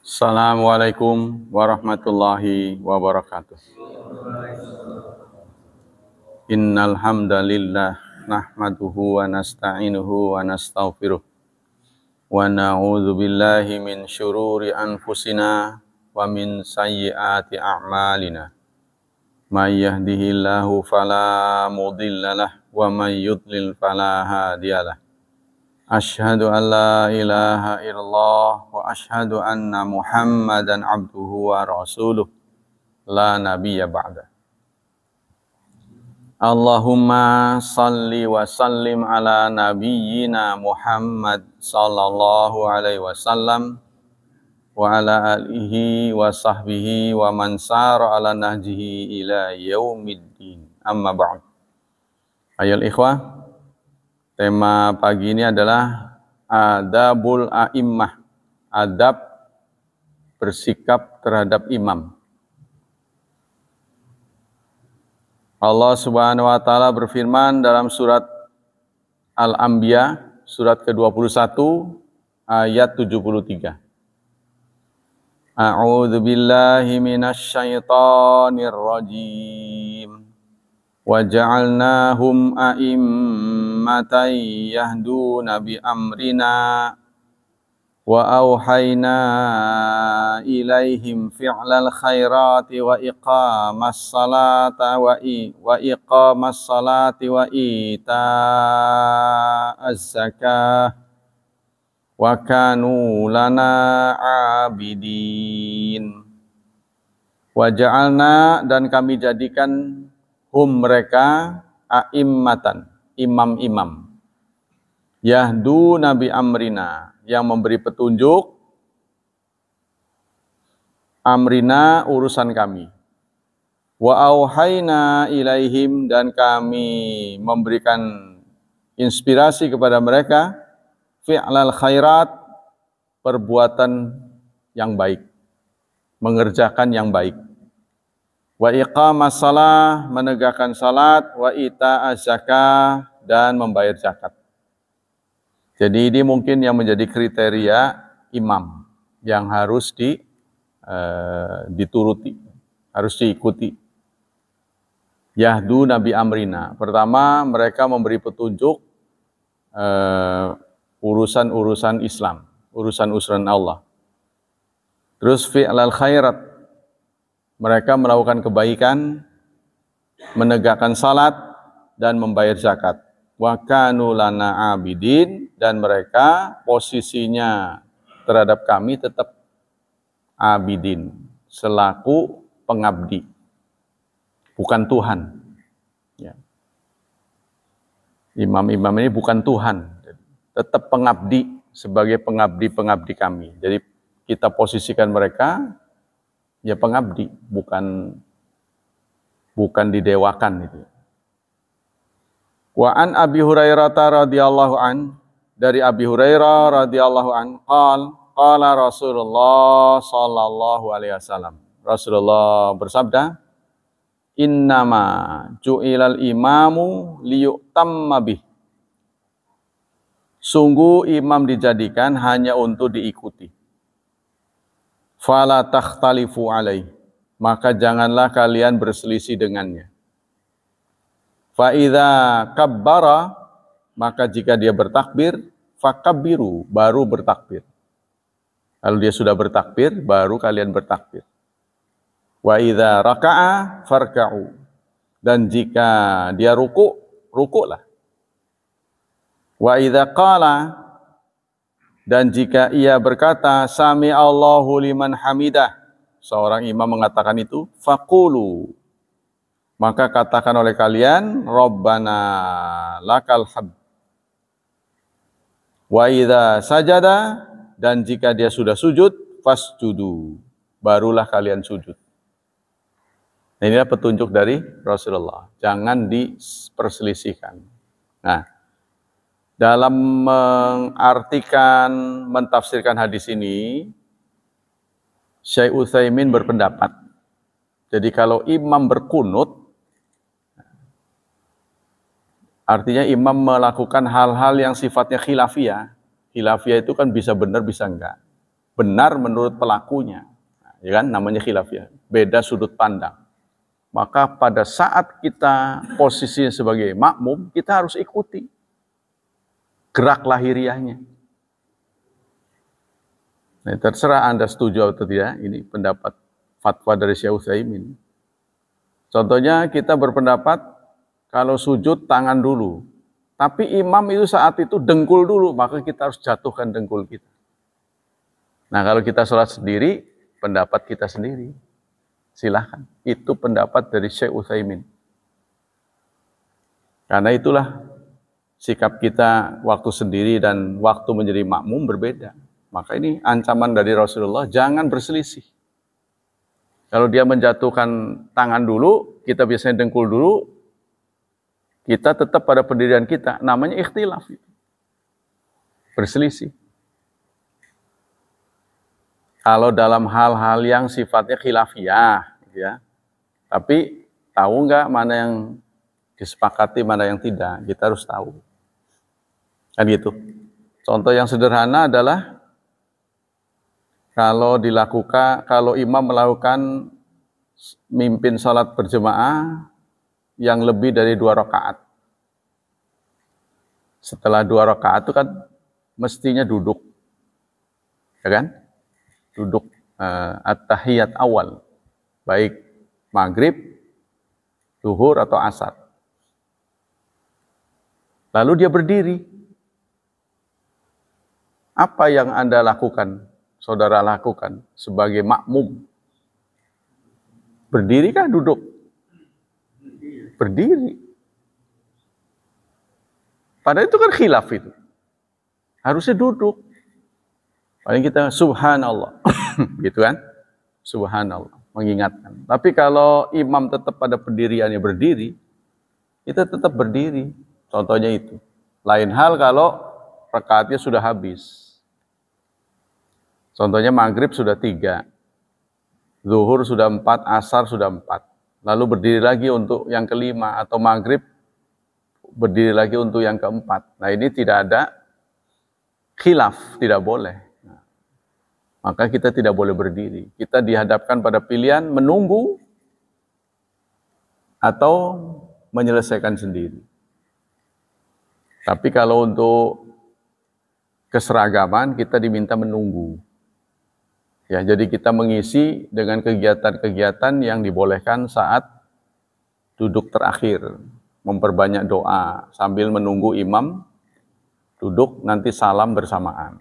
Assalamualaikum warahmatullahi wabarakatuh. Innal hamdalillah nahmaduhu wa nasta'inuhu wa nastaghfiruh wa na'udzu billahi min syururi anfusina wa min sayyiati a'malina. May yahdihillahu fala mudhillalah wa may yudlil fala hadiyalah. Asyhadu an la ilaha illallah wa asyhadu anna Muhammadan abduhu wa rasuluh la nabiyya ba'da. Allahumma salli wa sallim ala nabiyyina Muhammad sallallahu alaihi wasallam wa ala alihi wa sahbihi wa man sara ala nahjihi ila yaumiddin. Amma ba'd. Ayol ikhwah, tema pagi ini adalah adabul a'immah, adab bersikap terhadap imam. Allah Subhanahu wa taala berfirman dalam surat Al-Anbiya, surat ke-21 ayat 73. A'udzu billahi minasy syaithanir rajim. Wa ja'alnahum a'immatan yahduna bi amrina wa auhayna ilaihim fi'lal khairati wa iqamas salata wa ita'az zakah wa kanu lana abidin. Wa ja'alna, dan kami jadikan mereka a'immatan, imam-imam, yahdu nabi amrina, yang memberi petunjuk, amrina urusan kami, wa auhayna ilaihim, dan kami memberikan inspirasi kepada mereka, fi'lal khairat, perbuatan yang baik, mengerjakan yang baik, wa iqamas salah, menegakkan salat, wa ita'az zakah, dan membayar zakat. Jadi ini mungkin yang menjadi kriteria imam yang harus dituruti, harus diikuti. Yahdu nabi amrina. Pertama, mereka memberi petunjuk urusan-urusan Islam, urusan-urusan Allah. Terus fi'lal khairat, mereka melakukan kebaikan, menegakkan salat, dan membayar zakat. Wa kanu lana abidin, dan mereka posisinya terhadap kami tetap abidin, selaku pengabdi, bukan Tuhan. Ya. Imam-imam ini bukan Tuhan, tetap pengabdi, sebagai pengabdi-pengabdi kami. Jadi kita posisikan mereka ya pengabdi, bukan didewakan itu. Wa an Abi Hurairah radhiyallahu an, dari Abi Hurairah radhiyallahu an, qala Rasulullah sallallahu alaihi wasallam. Rasulullah bersabda, innama ju'ilal imamu liyutamma bih. Sungguh imam dijadikan hanya untuk diikuti. Fala takhtalifu alaih, maka janganlah kalian berselisih dengannya. Fa idza kabbara, maka jika dia bertakbir, fakabbiru, baru bertakbir. Kalau dia sudah bertakbir, baru kalian bertakbir. Wa idza raka'a farka'u, dan jika dia ruku, rukuklah. Wa idza qala, dan jika ia berkata, sami Allahu liman hamidah, seorang imam mengatakan itu, faqulu, maka katakan oleh kalian, Rabbana lakal hamd. Wa idza sajada, dan jika dia sudah sujud, fasjudu, barulah kalian sujud. Nah, inilah petunjuk dari Rasulullah, jangan diperselisihkan. Nah, dalam mengartikan, mentafsirkan hadis ini, Syekh Utsaimin berpendapat, jadi kalau imam berkunut, artinya imam melakukan hal-hal yang sifatnya khilafiyah. Khilafiyah itu kan bisa benar, bisa enggak. benar menurut pelakunya. Ya kan, namanya khilafiyah. Beda sudut pandang. Maka pada saat kita posisinya sebagai makmum, kita harus ikuti gerak lahiriahnya. Nah, terserah Anda setuju atau tidak, ini pendapat fatwa dari Syekh Utsaimin. Contohnya kita berpendapat kalau sujud tangan dulu. Tapi imam itu saat itu dengkul dulu, maka kita harus jatuhkan dengkul kita. Nah, kalau kita sholat sendiri, pendapat kita sendiri. Silahkan. Itu pendapat dari Syekh Utsaimin. Karena itulah sikap kita waktu sendiri dan waktu menjadi makmum berbeda. Maka ini ancaman dari Rasulullah, jangan berselisih. Kalau dia menjatuhkan tangan dulu, kita biasanya dengkul dulu, kita tetap pada pendirian kita. Namanya ikhtilaf. Berselisih. Kalau dalam hal-hal yang sifatnya khilafiyah, ya, tapi tahu nggak mana yang disepakati, mana yang tidak, kita harus tahu. Kan gitu. Contoh yang sederhana adalah kalau imam melakukan mimpin salat berjemaah yang lebih dari 2 rakaat. Setelah 2 rakaat itu kan mestinya duduk, ya kan? Duduk at-tahiyat awal, baik maghrib, zuhur atau asar. Lalu dia berdiri. Apa yang Anda lakukan, saudara lakukan sebagai makmum? Berdiri kah duduk? Berdiri. Padahal itu kan khilaf itu. Harusnya duduk. Paling kita subhanallah, gitu kan? Subhanallah, mengingatkan. Tapi kalau imam tetap pada pendiriannya berdiri, kita tetap berdiri. Contohnya itu. Lain hal kalau rakaatnya sudah habis. Contohnya maghrib sudah 3, zuhur sudah 4, asar sudah 4. Lalu berdiri lagi untuk yang kelima, atau maghrib berdiri lagi untuk yang keempat. Nah, ini tidak ada khilaf, tidak boleh. Maka kita tidak boleh berdiri. Kita dihadapkan pada pilihan menunggu atau menyelesaikan sendiri. Tapi kalau untuk keseragaman, kita diminta menunggu. Ya, jadi kita mengisi dengan kegiatan-kegiatan yang dibolehkan saat duduk terakhir. Memperbanyak doa sambil menunggu imam duduk, nanti salam bersamaan.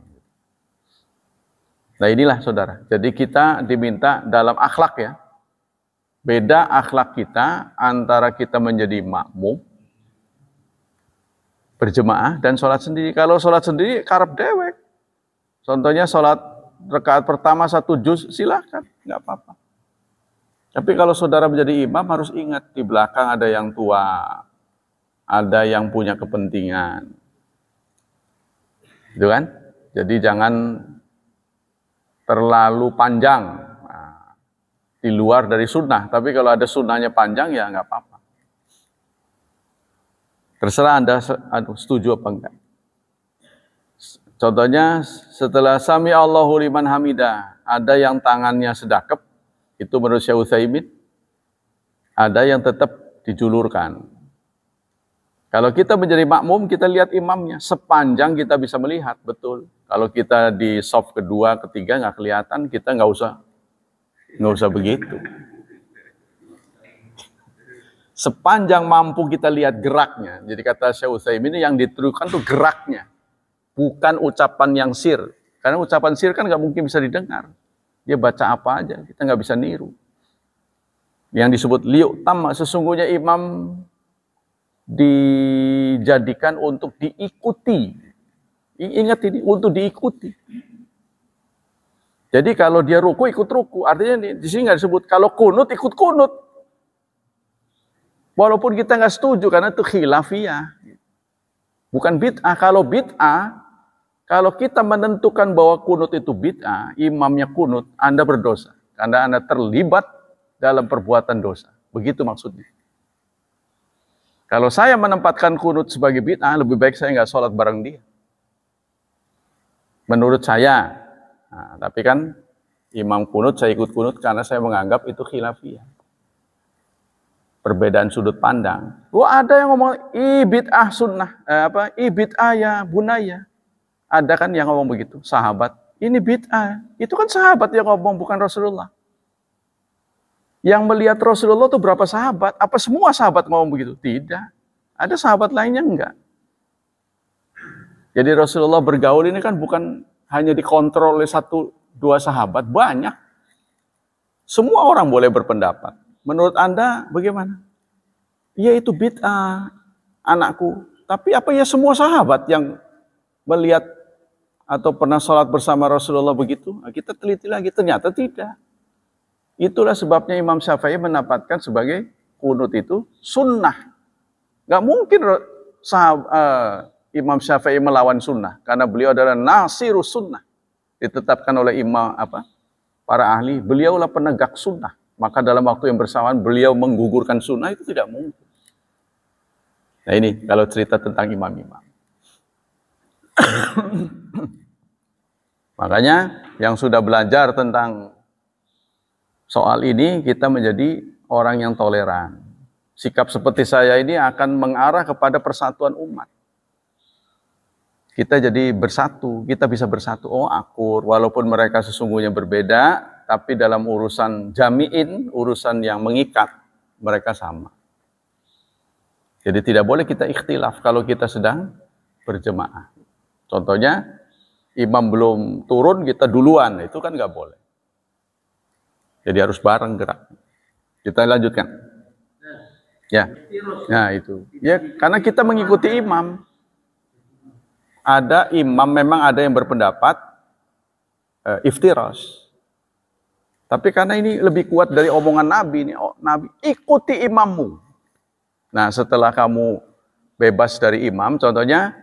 Nah, inilah saudara. Jadi kita diminta dalam akhlak, ya. Beda akhlak kita antara kita menjadi makmum berjemaah dan sholat sendiri. Kalau sholat sendiri karep dewek. Contohnya sholat rakaat pertama 1 juz, silakan, nggak apa-apa. Tapi kalau saudara menjadi imam harus ingat, di belakang ada yang tua, ada yang punya kepentingan. Gitu kan? Jadi jangan terlalu panjang, di luar dari sunnah. Tapi kalau ada sunnahnya panjang, ya nggak apa-apa. Terserah Anda setuju apa enggak. Contohnya setelah sami Allahu liman hamidah, ada yang tangannya sedakep, itu menurut Syekh Utsaimin, ada yang tetap dijulurkan. Kalau kita menjadi makmum, kita lihat imamnya, sepanjang kita bisa melihat, betul. Kalau kita di saf kedua, ketiga nggak kelihatan, kita nggak usah begitu. Sepanjang mampu kita lihat geraknya. Jadi kata Syekh Utsaimin, yang ditirukan tuh geraknya, bukan ucapan yang sir. Karena ucapan sir kan nggak mungkin bisa didengar. Dia baca apa aja, kita nggak bisa niru. Yang disebut liyu'tam, sesungguhnya imam dijadikan untuk diikuti. Ingat ini, untuk diikuti. Jadi kalau dia ruku, ikut ruku. Artinya di sini nggak disebut, kalau kunut, ikut kunut. Walaupun kita nggak setuju, karena itu khilafiyah. Bukan bid'ah. Kalau bid'ah, kalau kita menentukan bahwa kunut itu bid'ah, imamnya kunut, Anda berdosa. Karena Anda terlibat dalam perbuatan dosa. Begitu maksudnya. Kalau saya menempatkan kunut sebagai bid'ah, lebih baik saya nggak sholat bareng dia. Menurut saya, Nah, tapi kan imam kunut, saya ikut kunut karena saya menganggap itu khilafiyah. Perbedaan sudut pandang. Ada yang ngomong bid'ah sunnah, bid'ah ya bunaya. Ada kan yang ngomong begitu, sahabat. Ini bid'ah. Itu kan sahabat yang ngomong, bukan Rasulullah. Yang melihat Rasulullah itu berapa sahabat? Apa semua sahabat ngomong begitu? Tidak. Ada sahabat lainnya enggak. Jadi Rasulullah bergaul ini kan bukan hanya dikontrol oleh 1-2 sahabat, banyak. Semua orang boleh berpendapat. Menurut Anda bagaimana? Ya itu bid'ah, anakku. Tapi apa ya semua sahabat yang melihat atau pernah sholat bersama Rasulullah begitu? Nah, kita teliti lagi, ternyata tidak. Itulah sebabnya Imam Syafi'i mendapatkan sebagai kunut itu sunnah. Gak mungkin Imam Syafi'i melawan sunnah, karena beliau adalah nasirus sunnah. Ditetapkan oleh para ahli, beliaulah penegak sunnah. Maka dalam waktu yang bersamaan beliau menggugurkan sunnah, itu tidak mungkin. Nah ini kalau cerita tentang imam-imam. Makanya yang sudah belajar tentang soal ini, kita menjadi orang yang toleran. Sikap seperti saya ini akan mengarah kepada persatuan umat. Kita jadi bersatu, kita bisa bersatu. Oh akur, walaupun mereka sesungguhnya berbeda, tapi dalam urusan jami'in, urusan yang mengikat, mereka sama. Jadi tidak boleh kita ikhtilaf kalau kita sedang berjemaah. Contohnya, imam belum turun, kita duluan, itu kan nggak boleh. Jadi harus bareng gerak. Kita lanjutkan. Ya, nah itu. Ya, karena kita mengikuti imam. Ada imam, memang ada yang berpendapat iftiras. Tapi karena ini lebih kuat dari omongan Nabi, Nabi ikuti imammu. Nah setelah kamu bebas dari imam, contohnya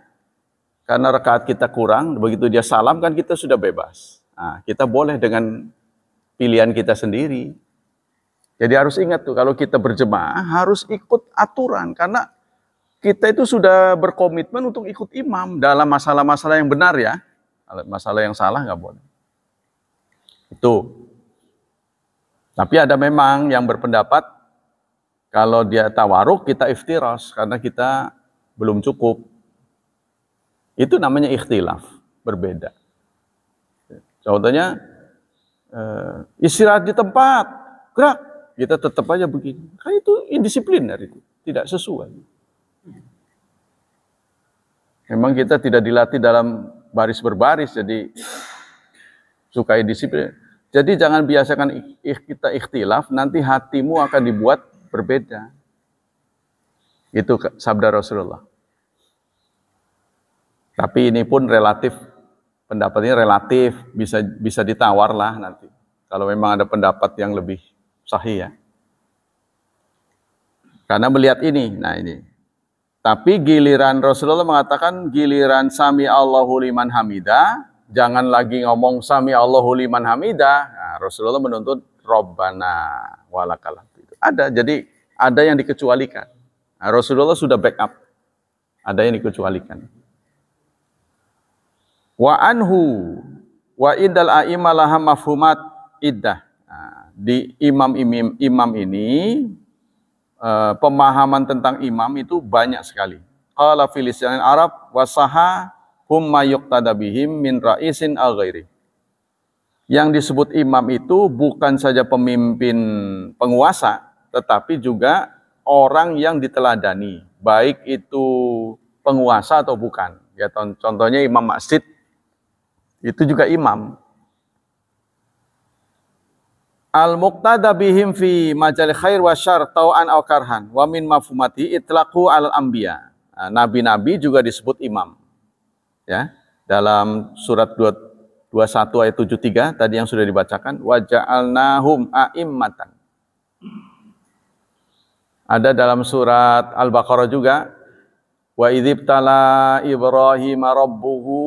karena rakaat kita kurang, begitu dia salam kan kita sudah bebas. Nah, kita boleh dengan pilihan kita sendiri. Jadi harus ingat tuh, kalau kita berjemaah harus ikut aturan, karena kita itu sudah berkomitmen untuk ikut imam dalam masalah-masalah yang benar ya. Masalah yang salah nggak boleh. Itu. Tapi ada memang yang berpendapat kalau dia tawaruk kita iftiras karena kita belum cukup. Itu namanya ikhtilaf, berbeda. Contohnya istirahat di tempat, gerak, kita tetap aja begini. Kan itu indisipliner itu, tidak sesuai. Memang kita tidak dilatih dalam baris berbaris, jadi suka indisipliner. Jadi jangan biasakan kita ikhtilaf, nanti hatimu akan dibuat berbeda. Itu sabda Rasulullah. Tapi ini pun relatif, pendapatnya relatif, bisa ditawar lah nanti. Kalau memang ada pendapat yang lebih sahih ya. Karena melihat ini, nah ini. Tapi giliran Rasulullah mengatakan giliran sami Allahu liman hamidah, jangan lagi ngomong sami Allahu liman hamidah. Nah, Rasulullah menuntut Rabbana walakal hamd. Ada, jadi ada yang dikecualikan. Nah, Rasulullah sudah backup. Ada yang dikecualikan. Wa anhu wa indal a'imah laha mafhumat iddah. Nah, di imam ini pemahaman tentang imam itu banyak sekali. Qala fil lisanil Arab wasaha hum mayuqtada bihim min ra'isin al ghairi. Yang disebut imam itu bukan saja pemimpin penguasa, tetapi juga orang yang diteladani, baik itu penguasa atau bukan. Ya, contohnya imam masjid itu juga imam. Al-muqtada bihim fi majal khair wa syarr tau'an aw karhan wa min mafhumati itlaqu al anbiya. Nah, nabi-nabi juga disebut imam. Ya, dalam surat 21 ayat 73 tadi yang sudah dibacakan, wa ja'alnahum a'immatan. Ada dalam surat Al-Baqarah juga, wa idzibtala Ibrahim rabbuhu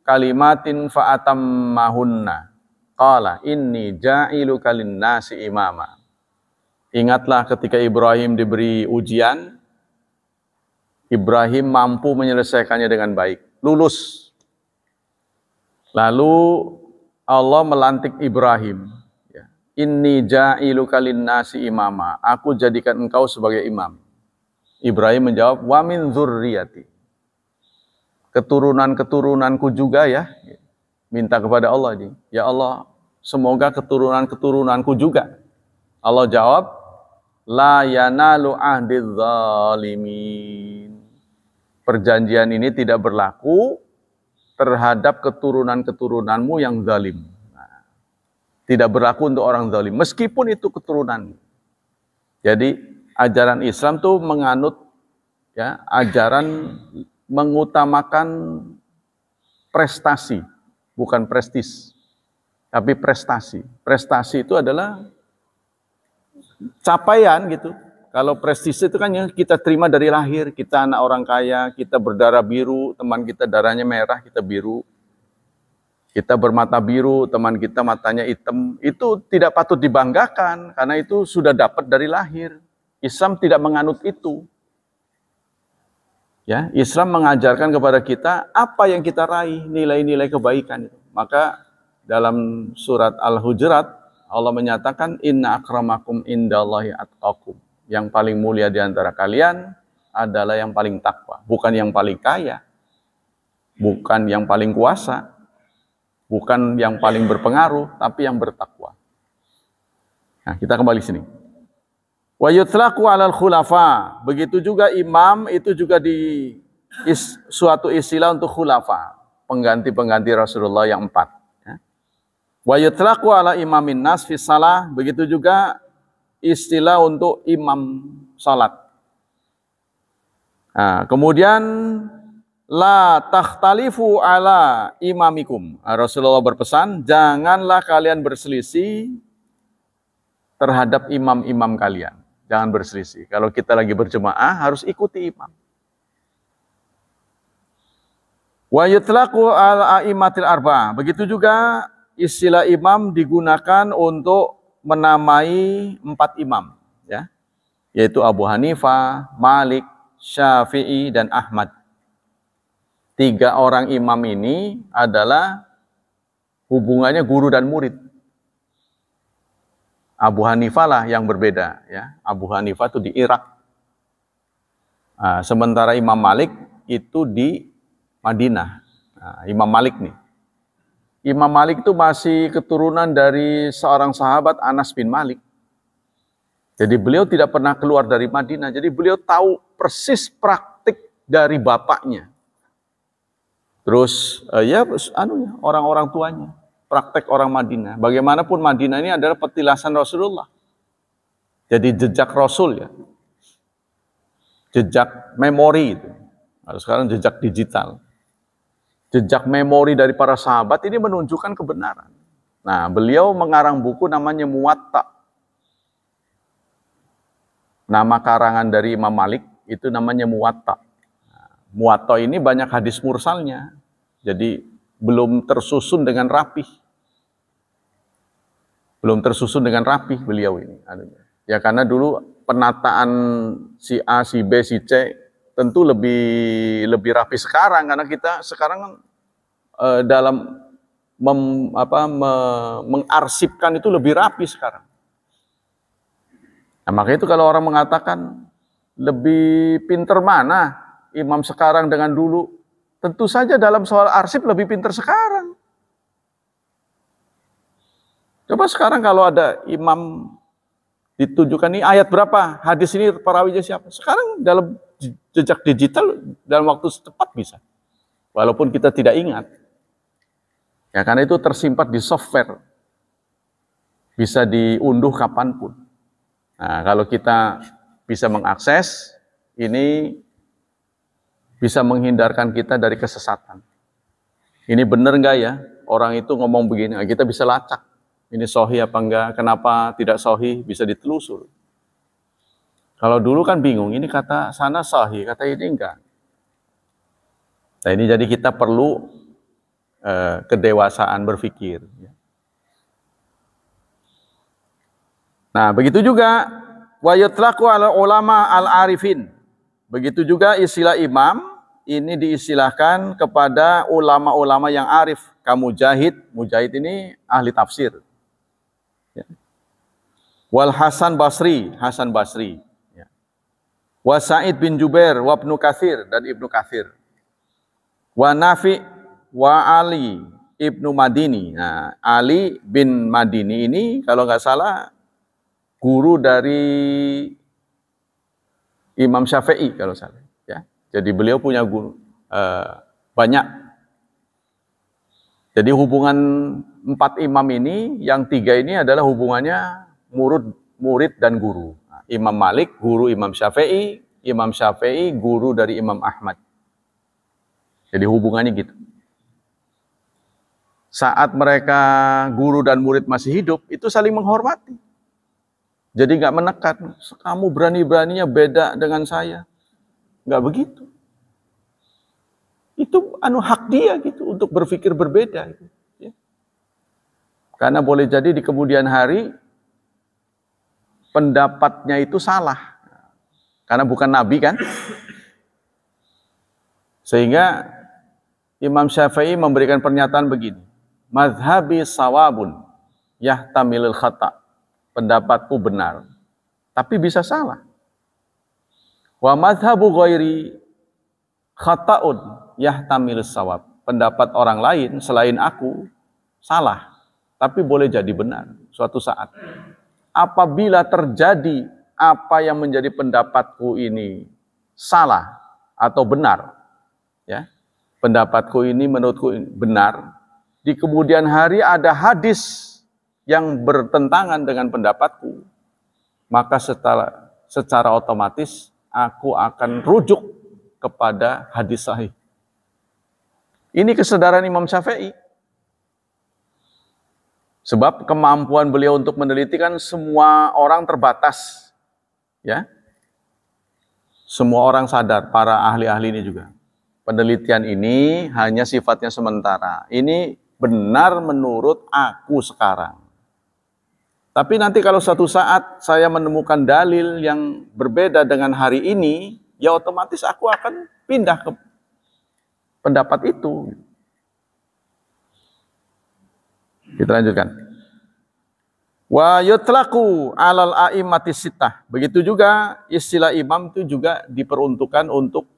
kalimatin fa'atammahunna. Qala inni ja'iluka lin-nasi imama. Ingatlah ketika Ibrahim diberi ujian, Ibrahim mampu menyelesaikannya dengan baik, lulus. Lalu Allah melantik Ibrahim. Inni ja'iluka linnasi imama. Aku jadikan engkau sebagai imam. Ibrahim menjawab, wa min dzurriyyati. Keturunan-keturunanku juga ya. Minta kepada Allah ini. Ya Allah, semoga keturunan-keturunanku juga. Allah jawab, la yanalu ahdiz zalimin. Perjanjian ini tidak berlaku terhadap keturunan-keturunanmu yang zalim. Tidak berlaku untuk orang zalim, meskipun itu keturunan. Jadi ajaran Islam tuh menganut ya ajaran mengutamakan prestasi, bukan prestis, tapi prestasi. Prestasi itu adalah capaian gitu. Kalau prestis itu kan yang kita terima dari lahir, kita anak orang kaya, kita berdarah biru, teman kita darahnya merah, kita biru. Kita bermata biru, teman kita matanya hitam, itu tidak patut dibanggakan, karena itu sudah dapat dari lahir. Islam tidak menganut itu. Ya, Islam mengajarkan kepada kita apa yang kita raih, nilai-nilai kebaikan. Maka dalam surat Al-Hujurat, Allah menyatakan, Inna akramakum indallahi atqakum. Yang paling mulia di antara kalian adalah yang paling takwa. Bukan yang paling kaya, bukan yang paling kuasa, bukan yang paling berpengaruh, tapi yang bertakwa. Nah, kita kembali sini. Wa yutlaqu 'alal khulafa. Begitu juga imam itu juga suatu istilah untuk khulafa, pengganti-pengganti Rasulullah yang 4. Wa yutlaqu 'ala imamin nas fi shalah. Begitu juga istilah untuk imam salat. Nah, kemudian la takhtalifu ala imamikum. Rasulullah berpesan, janganlah kalian berselisih terhadap imam-imam kalian. Jangan berselisih. Kalau kita lagi berjemaah, harus ikuti imam. Wa yutlaqu ala a'immatil arba'ah. Begitu juga istilah imam digunakan untuk menamai 4 imam, ya, yaitu Abu Hanifah, Malik, Syafi'i, dan Ahmad. 3 orang imam ini adalah hubungannya guru dan murid. Abu Hanifah lah yang berbeda, ya. Abu Hanifah itu di Irak. Sementara Imam Malik itu di Madinah. Imam Malik nih. Imam Malik itu masih keturunan dari seorang sahabat Anas bin Malik. Jadi beliau tidak pernah keluar dari Madinah. Jadi beliau tahu persis praktik dari bapaknya. Terus orang-orang tuanya, praktek orang Madinah. Bagaimanapun Madinah ini adalah petilasan Rasulullah. Jadi jejak Rasul ya. Jejak memori itu. Kalau sekarang jejak digital. Jejak memori dari para sahabat ini menunjukkan kebenaran. Nah, beliau mengarang buku namanya Muwatta. Nama karangan dari Imam Malik itu namanya Muwatta. Muwatta ini banyak hadis mursalnya. Jadi belum tersusun dengan rapih. Belum tersusun dengan rapih beliau ini. Ya karena dulu penataan si A, si B, si C tentu lebih rapi sekarang, karena kita sekarang dalam mengarsipkan itu lebih rapi sekarang. Nah, maka itu kalau orang mengatakan lebih pinter mana imam sekarang dengan dulu, tentu saja dalam soal arsip lebih pinter sekarang. Coba sekarang kalau ada imam ditunjukkan ini ayat berapa, hadis ini perawinya siapa. Sekarang dalam jejak digital dalam waktu cepat bisa. Walaupun kita tidak ingat. Ya karena itu tersimpan di software. Bisa diunduh kapanpun. Nah, kalau kita bisa mengakses, ini bisa menghindarkan kita dari kesesatan. Ini benar enggak ya? Orang itu ngomong begini, kita bisa lacak. Ini sahih apa enggak? Kenapa tidak sahih? Bisa ditelusur. Kalau dulu kan bingung, ini kata sana sahih, kata ini enggak. Nah ini jadi kita perlu kedewasaan berpikir. Nah begitu juga wa yutlaqu ala ulama al-arifin. Begitu juga istilah imam ini diistilahkan kepada ulama-ulama yang arif. Mujahid ini ahli tafsir. Ya. Wal Hasan Basri. Ya. Wa Sa'id bin Jubair, wa Ibnu Katsir, dan Ibnu Katsir. Wa Nafi, wa Ali Ibnu Madini. Nah, Ali bin Madini ini kalau nggak salah guru dari Imam Syafi'i kalau salah. Ya. Jadi beliau punya guru banyak. Jadi hubungan 4 imam ini, yang 3 ini adalah hubungannya murid dan guru. Imam Malik, guru Imam Syafi'i guru dari Imam Ahmad. Jadi hubungannya gitu. Saat mereka guru dan murid masih hidup, itu saling menghormati. Jadi nggak menekan, kamu berani-beraninya beda dengan saya. Nggak begitu. Itu hak dia gitu untuk berpikir berbeda. Gitu, ya. Karena boleh jadi di kemudian hari pendapatnya itu salah. Karena bukan nabi kan. Sehingga Imam Syafi'i memberikan pernyataan begini. Mazhabi sawabun yahtamilul khata. Pendapatku benar. Tapi bisa salah. Wa mazhabu ghairi khata'un yahtamilus sawab. Pendapat orang lain selain aku salah, tapi boleh jadi benar suatu saat. Apabila terjadi apa yang menjadi pendapatku ini salah atau benar, ya, pendapatku ini menurutku benar, di kemudian hari ada hadis yang bertentangan dengan pendapatku, maka secara otomatis aku akan rujuk kepada hadis sahih. Ini kesadaran Imam Syafi'i. Sebab kemampuan beliau untuk meneliti kan semua orang terbatas. Ya. Semua orang sadar, para ahli-ahli ini juga. Penelitian ini hanya sifatnya sementara. Ini benar menurut aku sekarang. Tapi nanti kalau suatu saat saya menemukan dalil yang berbeda dengan hari ini, ya otomatis aku akan pindah ke pendapat itu. Kita lanjutkan. Wa yutlaqu 'alal a'immati sittah. Begitu juga istilah imam itu juga diperuntukkan untuk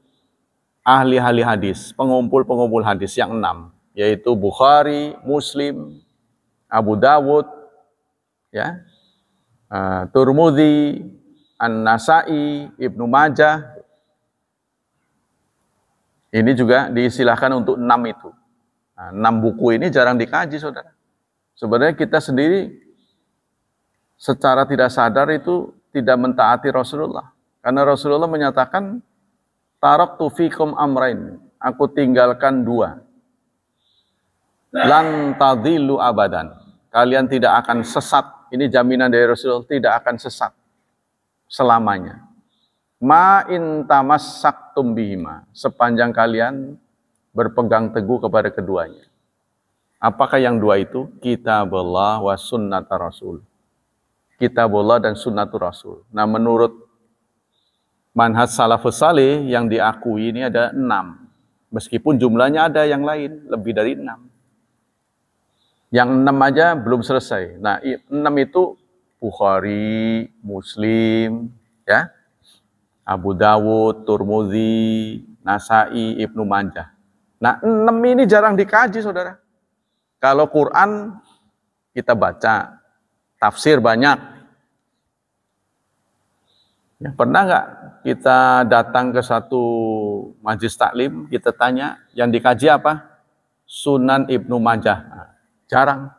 ahli-ahli hadis, pengumpul-pengumpul hadis yang 6, yaitu Bukhari, Muslim, Abu Dawud, ya, Tirmidzi, An-Nasa'i, Ibnu Majah. Ini juga diistilahkan untuk 6 itu. Nah, 6 buku ini jarang dikaji, saudara. Sebenarnya kita sendiri secara tidak sadar itu tidak mentaati Rasulullah. Karena Rasulullah menyatakan, taraktu fikum amrain. Aku tinggalkan 2. Lan tadhillu abadan. Kalian tidak akan sesat. Ini jaminan dari Rasulullah, tidak akan sesat selamanya. Ma in tamassaktum bihima, sepanjang kalian berpegang teguh kepada keduanya. Apakah yang 2 itu? Kitabullah wa sunnata rasul. Kitabullah dan sunnatur rasul. Nah, menurut manhaj salafus salih yang diakui ini ada 6. Meskipun jumlahnya ada yang lain, lebih dari 6. Yang 6 aja belum selesai. Nah, 6 itu Bukhari, Muslim, ya, Abu Dawud, Tirmidzi, Nasa'i, Ibnu Majah. Nah, 6 ini jarang dikaji, saudara. Kalau Quran kita baca, tafsir banyak. Ya, pernah nggak kita datang ke satu majelis taklim, kita tanya, yang dikaji apa? Sunan Ibnu Majah. Nah, jarang.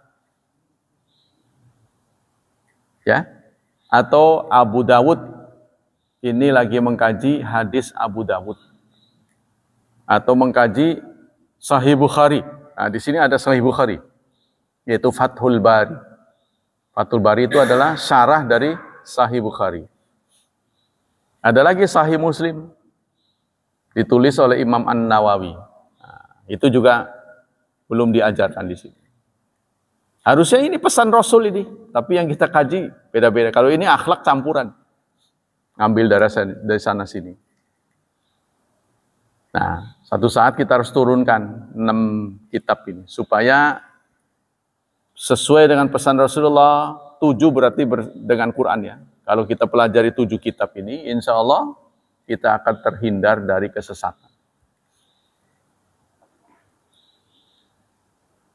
Ya. Atau Abu Dawud. Ini lagi mengkaji hadis Abu Dawud. Atau mengkaji Sahih Bukhari. Nah, di sini ada Sahih Bukhari, yaitu Fathul Bari. Fathul Bari itu adalah syarah dari Sahih Bukhari. Ada lagi Sahih Muslim, ditulis oleh Imam An-Nawawi. Nah, itu juga belum diajarkan di sini. Harusnya ini pesan Rasul ini, tapi yang kita kaji beda-beda. Kalau ini akhlak campuran. Ngambil dari sana sini. Nah, satu saat kita harus turunkan 6 kitab ini supaya sesuai dengan pesan Rasulullah. 7 berarti dengan Quran ya. Kalau kita pelajari 7 kitab ini, insya Allah kita akan terhindar dari kesesatan.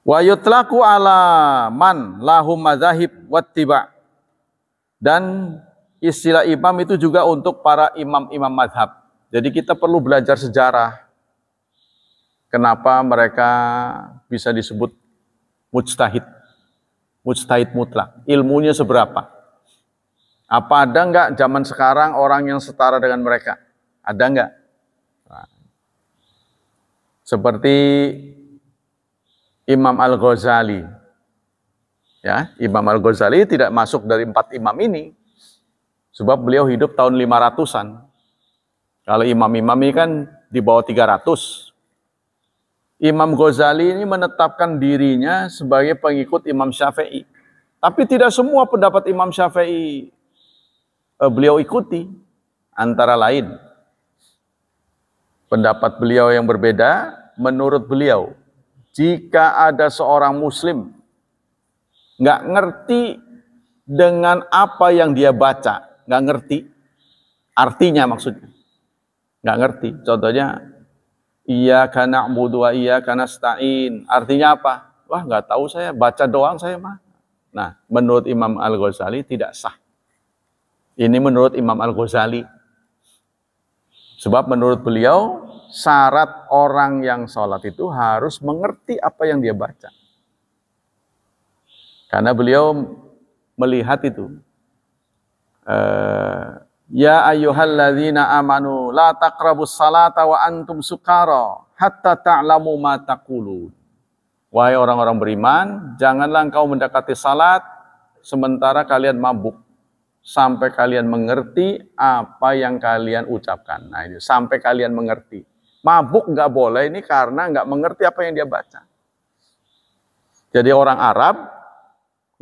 Wa yutlaku ala man lahum madzahib wattiba. Dan istilah imam itu juga untuk para imam-imam mazhab. Jadi kita perlu belajar sejarah. Kenapa mereka bisa disebut mujtahid. Mujtahid mutlak. Ilmunya seberapa? Apa ada enggak zaman sekarang orang yang setara dengan mereka? Ada enggak? Nah, seperti Imam Al-Ghazali. Ya, Imam Al-Ghazali tidak masuk dari 4 imam ini. Sebab beliau hidup tahun 500-an. Kalau imam-imam ini kan di bawah 300. Imam Ghazali ini menetapkan dirinya sebagai pengikut Imam Syafi'i. Tapi tidak semua pendapat Imam Syafi'i beliau ikuti. Antara lain, pendapat beliau yang berbeda, menurut beliau, jika ada seorang muslim nggak ngerti dengan apa yang dia baca, nggak ngerti artinya maksudnya, nggak ngerti. Contohnya, iyyaka na'budu wa iyyaka nasta'in. Artinya apa? Wah, nggak tahu saya, baca doang saya mah. Nah, menurut Imam Al-Ghazali tidak sah. Ini menurut Imam Al-Ghazali. Sebab menurut beliau, syarat orang yang sholat itu harus mengerti apa yang dia baca. Karena beliau melihat itu. Ya ayyuhalladzina amanu la taqrabus salata wa antum sukara hatta ta'lamu ma taqulun. Wahai orang-orang beriman, janganlah engkau mendekati salat sementara kalian mabuk sampai kalian mengerti apa yang kalian ucapkan. Nah, ini sampai kalian mengerti. Mabuk nggak boleh ini karena nggak mengerti apa yang dia baca. Jadi orang Arab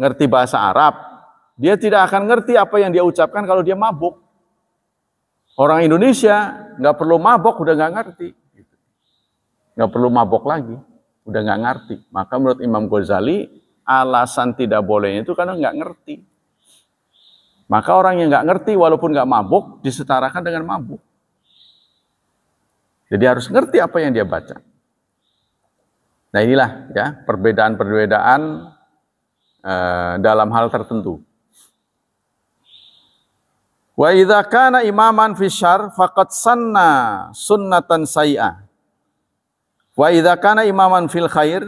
ngerti bahasa Arab, dia tidak akan ngerti apa yang dia ucapkan kalau dia mabuk. Orang Indonesia nggak perlu mabok udah nggak ngerti, nggak perlu mabok lagi, udah nggak ngerti. Maka menurut Imam Ghazali alasan tidak bolehnya itu karena nggak ngerti. Maka orang yang nggak ngerti walaupun nggak mabuk disetarakan dengan mabuk. Jadi harus ngerti apa yang dia baca. Nah inilah ya perbedaan-perbedaan dalam hal tertentu. Wa idza kana imaman fi syarr faqad sanna sunnatan sayyi'ah. Wa idza kana imaman fil khair,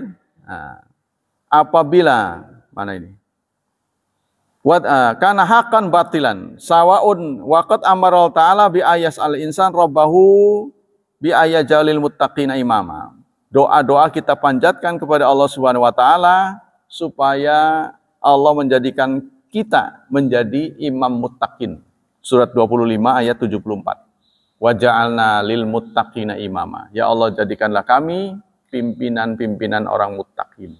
apabila mana ini? Wa kana haqqan batilan sawaun waqad amara ta'ala bi ayas al insan rabbahu bi ayajalil muttaqina imama. Doa-doa kita panjatkan kepada Allah Subhanahu wa taala supaya Allah menjadikan kita menjadi imam muttaqin. Surat 25 ayat 74. Wa ja'alna lil muttaqina imama. Ya Allah, jadikanlah kami pimpinan-pimpinan orang muttaqin.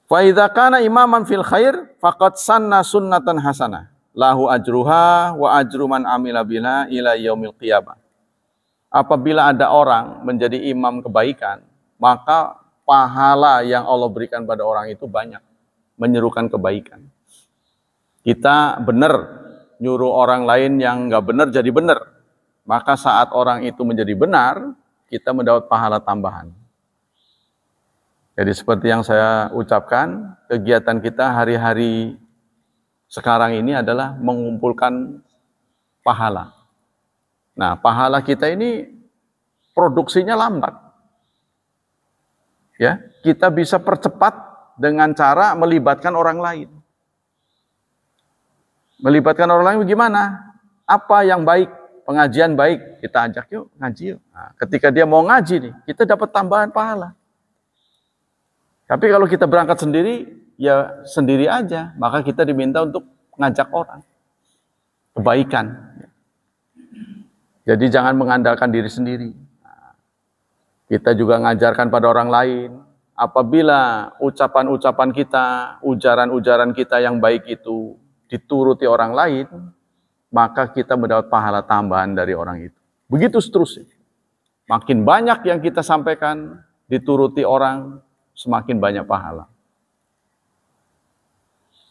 Fa idza kana imaman fil khair faqad sanna sunnatan hasanah. Lahu ajruha wa ajru man amila biha ila yaumil qiyamah. Apabila ada orang menjadi imam kebaikan, maka pahala yang Allah berikan pada orang itu banyak, menyerukan kebaikan. Kita benar nyuruh orang lain yang nggak benar jadi benar. Maka saat orang itu menjadi benar, kita mendapat pahala tambahan. Jadi seperti yang saya ucapkan, kegiatan kita hari-hari sekarang ini adalah mengumpulkan pahala. Nah, pahala kita ini produksinya lambat. Ya, kita bisa percepat dengan cara melibatkan orang lain. Melibatkan orang lain bagaimana? Apa yang baik? Pengajian baik. Kita ajak yuk, ngaji yuk. Nah, ketika dia mau ngaji nih, kita dapat tambahan pahala. Tapi kalau kita berangkat sendiri, ya sendiri aja. Maka kita diminta untuk ngajak orang. Kebaikan. Jadi jangan mengandalkan diri sendiri. Nah, kita juga ngajarkan pada orang lain. Apabila ucapan-ucapan kita, ujaran-ujaran kita yang baik itu dituruti orang lain, maka kita mendapat pahala tambahan dari orang itu. Begitu seterusnya. Makin banyak yang kita sampaikan, dituruti orang, semakin banyak pahala.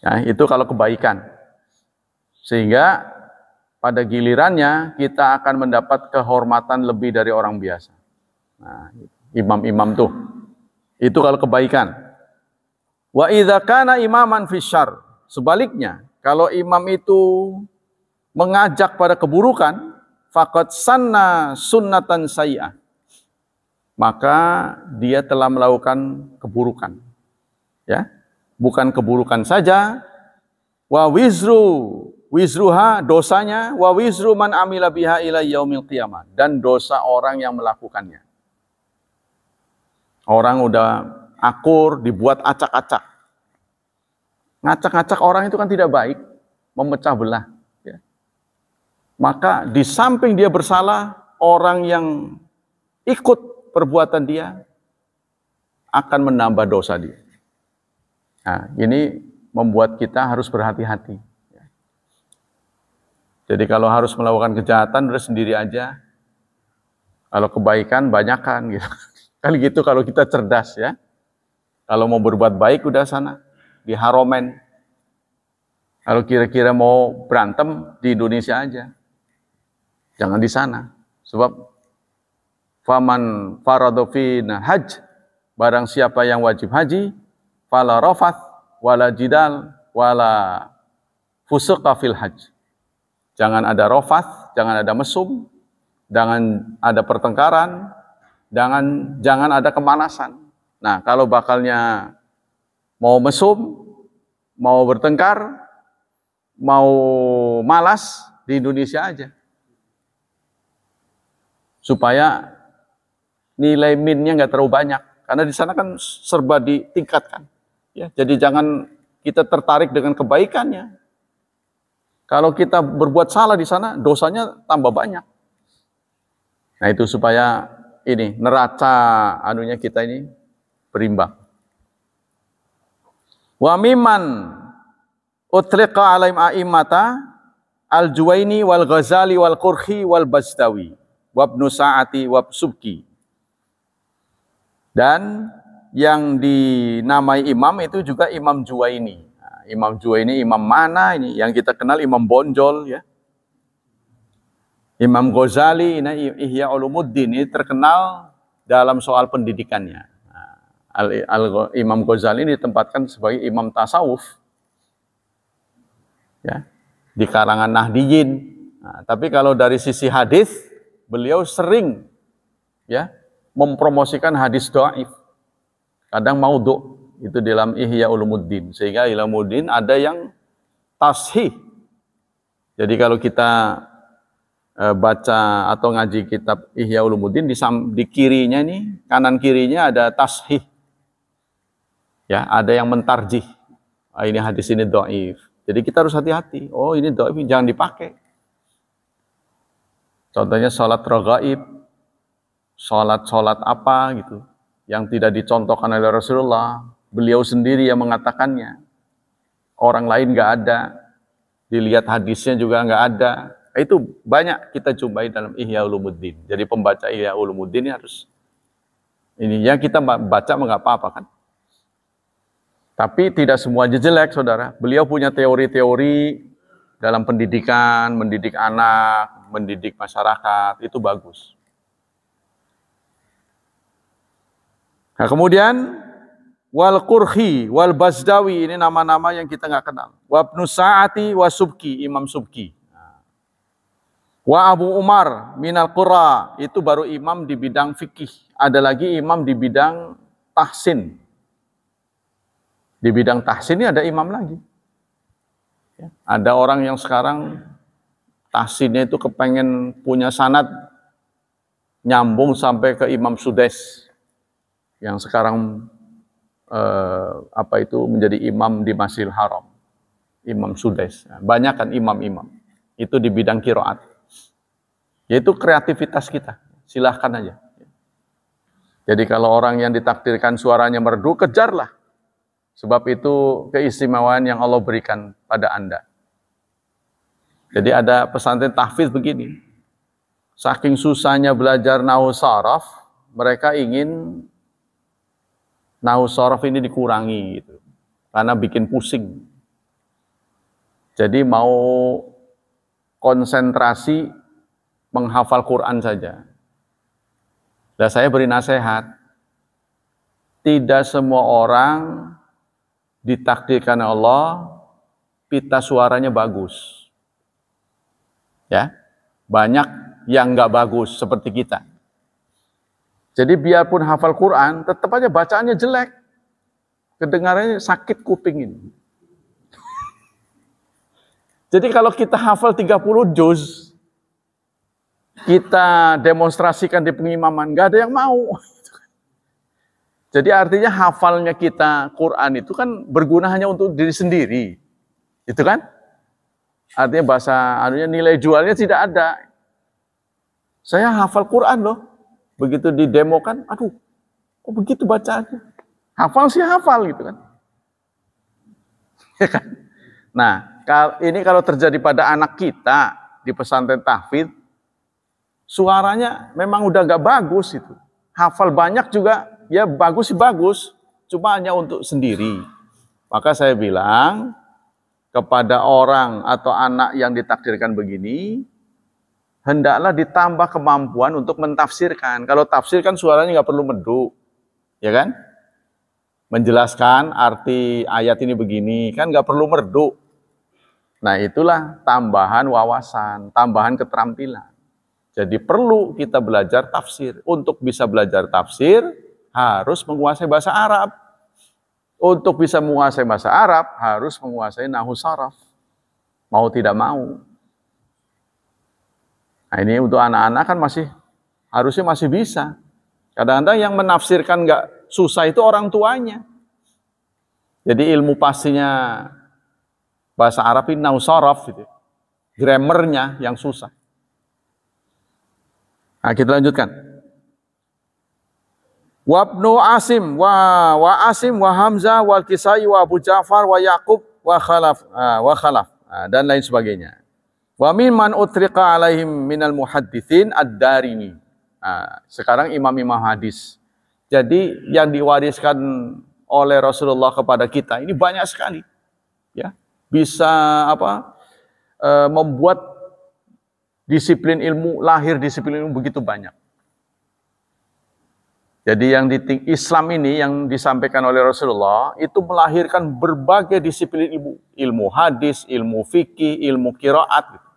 Nah, itu kalau kebaikan. Sehingga pada gilirannya kita akan mendapat kehormatan lebih dari orang biasa. Nah, imam-imam tuh. Itu kalau kebaikan. Wa idza kana imaman fisyarr. Sebaliknya, kalau imam itu mengajak pada keburukan, faqad sanna sunnatan sayyi'ah. Maka dia telah melakukan keburukan. Ya. Bukan keburukan saja, wa wizruha dosanya, wa wizru man amila biha ila yaumil qiyamah, dan dosa orang yang melakukannya. Orang udah akur, dibuat acak-acak. Ngacak-ngacak orang itu kan tidak baik, memecah belah. Ya. Maka di samping dia bersalah, orang yang ikut perbuatan dia akan menambah dosa dia. Nah, ini membuat kita harus berhati-hati. Jadi kalau harus melakukan kejahatan, udah sendiri aja. Kalau kebaikan, banyakan gitu. Kali gitu kalau kita cerdas ya. Kalau mau berbuat baik, udah sana. Di Haromen. Kalau kira-kira mau berantem, di Indonesia aja. Jangan di sana. Sebab, faman faradofina haj. Barang siapa yang wajib haji, fala rafath, wala jidal, wala fusuqa fil haj. Jangan ada rafath, jangan ada mesum, jangan ada pertengkaran, jangan ada kemalasan. Nah, kalau bakalnya mau mesum, mau bertengkar, mau malas, di Indonesia aja. Supaya nilai minnya nggak terlalu banyak. Karena di sana kan serba ditingkatkan. Ya, jadi jangan kita tertarik dengan kebaikannya. Kalau kita berbuat salah di sana, dosanya tambah banyak. Nah itu supaya ini neraca anunya kita ini berimbang. Wa mimman utliqa alaihim a'immata al-Juwaini wal Ghazali wal Qurhi wal Bastawi wa Ibnu Sa'ati wa Subki. Dan yang dinamai imam itu juga Imam Juwaini. Imam Juwaini imam mana ini? Yang kita kenal Imam Bonjol ya. Imam Ghazali ini Ihya Ulumuddin ini terkenal dalam soal pendidikannya. Imam Ghazali ini ditempatkan sebagai imam tasawuf. Ya, di kalangan Nahdiyin. Nah, tapi kalau dari sisi hadis, beliau sering ya mempromosikan hadis dhaif. Kadang maudhu. Itu dalam Ihya Ulumuddin. Sehingga Ihya Ulumuddin ada yang tashih. Jadi kalau kita baca atau ngaji kitab Ihya Ulumuddin, di kirinya ini, kanan kirinya ada tashih. Ya, ada yang mentarjih. Ini hadis ini dhaif. Jadi kita harus hati-hati. Oh, ini dhaif, jangan dipakai. Contohnya salat raghaib, salat apa gitu, yang tidak dicontohkan oleh Rasulullah. Beliau sendiri yang mengatakannya. Orang lain nggak ada. Dilihat hadisnya juga nggak ada. Itu banyak kita jumpai dalam Ihya Ulumuddin. Jadi pembaca Ihya Ulumuddin ini harus ini yang kita baca nggak apa-apa kan. Tapi tidak semuanya jelek, saudara. Beliau punya teori-teori dalam pendidikan, mendidik anak, mendidik masyarakat, itu bagus. Nah, kemudian wal Qurhi, wal Bazdawi, ini nama-nama yang kita nggak kenal. Wa Ibnu Sa'ati, wa Subki, Imam Subki. Wa Abu Umar, minal Qurra, itu baru imam di bidang fikih. Ada lagi imam di bidang tahsin. Di bidang tahsin ini ada imam lagi. Ada orang yang sekarang tahsinnya itu kepengen punya sanad nyambung sampai ke Imam Sudes. Yang sekarang menjadi imam di Masjidil Haram, Imam Sudes. Banyak kan imam-imam itu di bidang qiraat. Yaitu kreativitas kita. Silahkan aja. Jadi kalau orang yang ditakdirkan suaranya merdu, kejarlah. Sebab itu keistimewaan yang Allah berikan pada Anda. Jadi ada pesantren tahfidz begini. saking susahnya belajar nahwu saraf, mereka ingin nahwu saraf ini dikurangi gitu. Karena bikin pusing. Jadi mau konsentrasi menghafal Quran saja. Dan saya beri nasihat, tidak semua orang ditakdirkan Allah pita suaranya bagus. Ya, banyak yang nggak bagus seperti kita. Jadi biarpun hafal Quran, tetap aja bacaannya jelek. Kedengarannya sakit kuping ini. Jadi kalau kita hafal 30 juz, kita demonstrasikan di pengimaman, nggak ada yang mau. Jadi artinya hafalnya kita Quran itu kan berguna hanya untuk diri sendiri. Itu kan? Artinya bahasa nilai jualnya tidak ada. Saya hafal Quran loh. Begitu didemokan, aduh, kok begitu bacaannya? Hafal sih hafal gitu kan. Ya kan? Nah, ini kalau terjadi pada anak kita di pesantren tahfidz, suaranya memang udah gak bagus itu. Hafal banyak juga, ya bagus sih bagus, cuma hanya untuk sendiri. Maka saya bilang kepada orang atau anak yang ditakdirkan begini, hendaklah ditambah kemampuan untuk mentafsirkan. Kalau tafsir kan suaranya nggak perlu merdu, ya kan? Menjelaskan arti ayat ini begini, kan nggak perlu merdu. Nah itulah tambahan wawasan, tambahan keterampilan. Jadi perlu kita belajar tafsir. Untuk bisa belajar tafsir, harus menguasai bahasa Arab. Untuk bisa menguasai bahasa Arab, harus menguasai nahwu saraf. Mau tidak mau. Nah ini untuk anak-anak kan harusnya masih bisa. Kadang-kadang yang menafsirkan nggak susah itu orang tuanya. Jadi ilmu pastinya bahasa Arab ini nahwu saraf, gitu. Grammarnya yang susah. Nah kita lanjutkan. Wabnu Asim wa Asim wa Hamzah wal Kisai wa Abu Ja'far wa Yaqub wa Khalaf dan lain sebagainya. Wa mimman utriqa alaihim minal muhadditsin ad-Darimi. Nah, sekarang imam-imam hadis. Jadi yang diwariskan oleh Rasulullah kepada kita ini banyak sekali. Ya, bisa membuat disiplin ilmu, lahir disiplin ilmu begitu banyak. Jadi yang Islam ini yang disampaikan oleh Rasulullah itu melahirkan berbagai disiplin ilmu, ilmu hadis, ilmu fikih, ilmu qiraat. Gitu.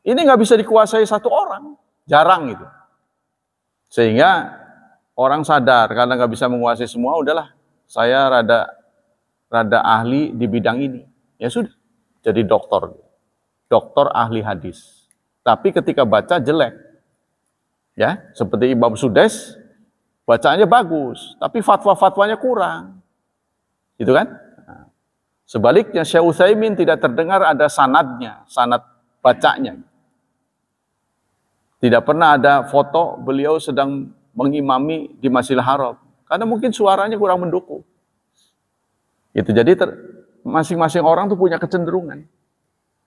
Ini nggak bisa dikuasai satu orang, jarang gitu. Sehingga orang sadar karena nggak bisa menguasai semua, udahlah saya rada ahli di bidang ini. Ya sudah, jadi doktor ahli hadis. Tapi ketika baca jelek, ya seperti Imam Sudais, bacaannya bagus, tapi fatwa-fatwanya kurang. Gitu kan? Sebaliknya Syekh Utsaimin tidak terdengar ada sanadnya, sanad bacanya. Tidak pernah ada foto beliau sedang mengimami di Masjidil Haram. Karena mungkin suaranya kurang mendukung. Itu jadi masing-masing orang tuh punya kecenderungan.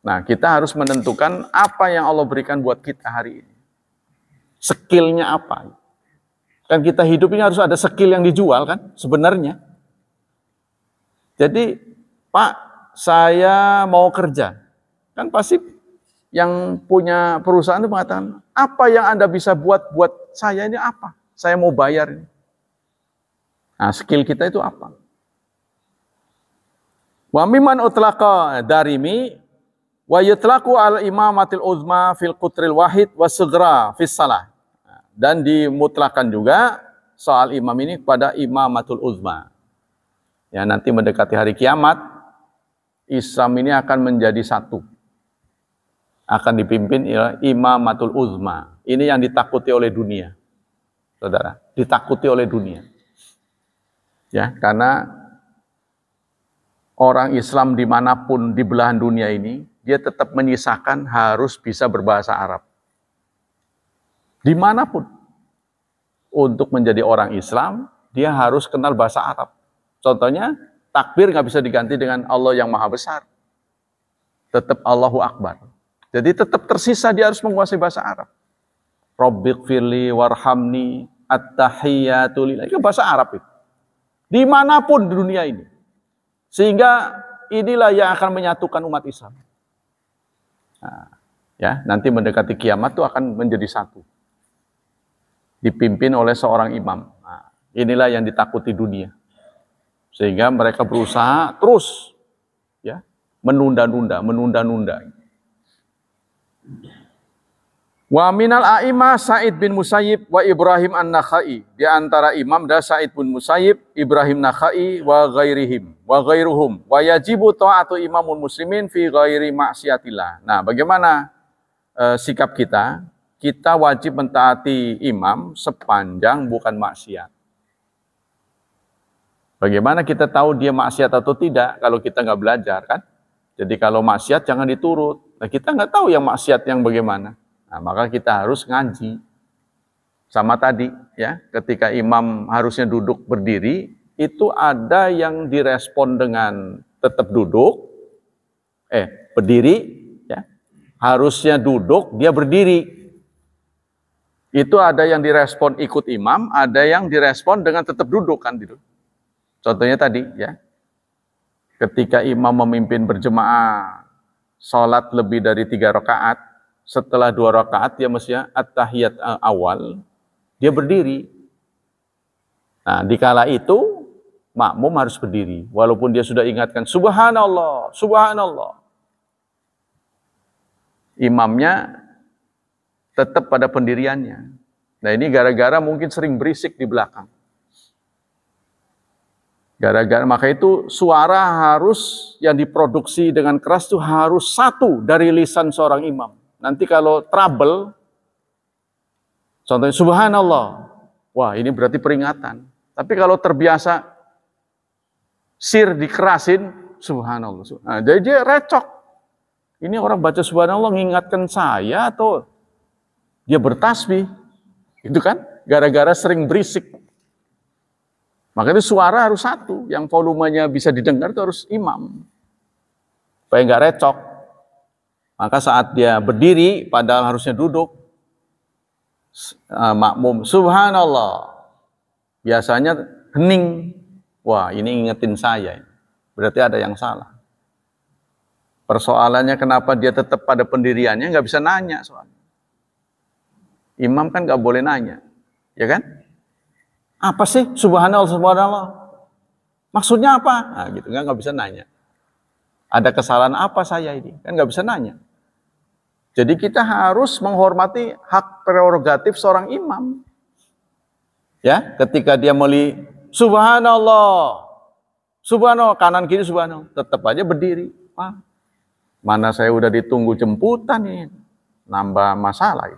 Nah, kita harus menentukan apa yang Allah berikan buat kita hari ini. Skillnya apa? Kan kita hidup ini harus ada skill yang dijual kan sebenarnya. Jadi, Pak, saya mau kerja. Kan pasti yang punya perusahaan itu mengatakan, apa yang Anda bisa buat saya ini apa? Saya mau bayar ini. Nah, skill kita itu apa? Wa mimman utlaqa Darimi wa yutlaqu al imamatil uzma fil qutril wahid wa sugra fis salah. Dan dimutlakan juga soal imam ini pada imamatul uzma. Ya, nanti mendekati hari kiamat, Islam ini akan menjadi satu. Akan dipimpin imamatul uzma. Ini yang ditakuti oleh dunia. Saudara, ditakuti oleh dunia. Ya, karena orang Islam dimanapun di belahan dunia ini, dia tetap menyisakan harus bisa berbahasa Arab. Dimanapun. Untuk menjadi orang Islam, dia harus kenal bahasa Arab. Contohnya, takbir nggak bisa diganti dengan Allah yang Maha Besar. Tetap Allahu Akbar. Jadi tetap tersisa dia harus menguasai bahasa Arab. Rabbighfirli warhamni at-tahiyyatu lillah. Itu bahasa Arab itu. Dimanapun di dunia ini. Sehingga inilah yang akan menyatukan umat Islam. Nah, ya, nanti mendekati kiamat itu akan menjadi satu. Dipimpin oleh seorang imam. Nah, inilah yang ditakuti dunia. Sehingga mereka berusaha terus ya, menunda-nunda. Wa minal a'imah Sa'id bin Musayyib wa Ibrahim an-Nakhai. Di antara imam adalah Sa'id bin Musayyib, Ibrahim Nakhai wa ghairuhum. Wa yajibu ta'atu imamun muslimin fi ghairi maksiatillah. Nah, bagaimana sikap kita? Kita wajib mentaati imam sepanjang bukan maksiat. Bagaimana kita tahu dia maksiat atau tidak kalau kita nggak belajar kan? Jadi kalau maksiat jangan diturut. Nah, kita nggak tahu yang maksiat yang bagaimana. Nah, maka kita harus ngaji. Sama tadi, ya, ketika imam harusnya duduk berdiri, itu ada yang direspon dengan tetap duduk, berdiri, ya, harusnya duduk, dia berdiri. Itu ada yang direspon ikut imam, ada yang direspon dengan tetap duduk kan, gitu. Contohnya tadi, ya, ketika imam memimpin berjemaah, sholat lebih dari 3 rakaat. Setelah 2 rakaat dia mestinya at-tahiyat awal, dia berdiri. Nah, dikala itu makmum harus berdiri, walaupun dia sudah ingatkan subhanallah, subhanallah. Imamnya tetap pada pendiriannya. Nah, ini gara-gara mungkin sering berisik di belakang. Gara-gara maka itu suara harus yang diproduksi dengan keras itu harus satu dari lisan seorang imam. Nanti kalau trouble, contohnya subhanallah, wah ini berarti peringatan. Tapi kalau terbiasa sir dikerasin, subhanallah. Nah, jadi dia recok. Ini orang baca subhanallah mengingatkan saya atau dia bertasbih. Itu kan gara-gara sering berisik. Makanya suara harus satu, yang volumenya bisa didengar itu harus imam. Supaya nggak recok. Maka saat dia berdiri, padahal harusnya duduk, makmum, subhanallah. Biasanya hening. Wah, ini ingetin saya. Berarti ada yang salah. Persoalannya kenapa dia tetap pada pendiriannya, nggak bisa nanya soalnya. Imam kan nggak boleh nanya. Ya kan? Apa sih subhanallah, subhanallah? Maksudnya apa? Nah, gitu, nggak bisa nanya. Ada kesalahan apa saya ini? Kan nggak bisa nanya. Jadi kita harus menghormati hak prerogatif seorang imam. Ya, ketika dia subhanallah, subhanallah, kanan kiri subhanallah, tetap aja berdiri. Wah, mana saya udah ditunggu jemputan ini, nambah masalah.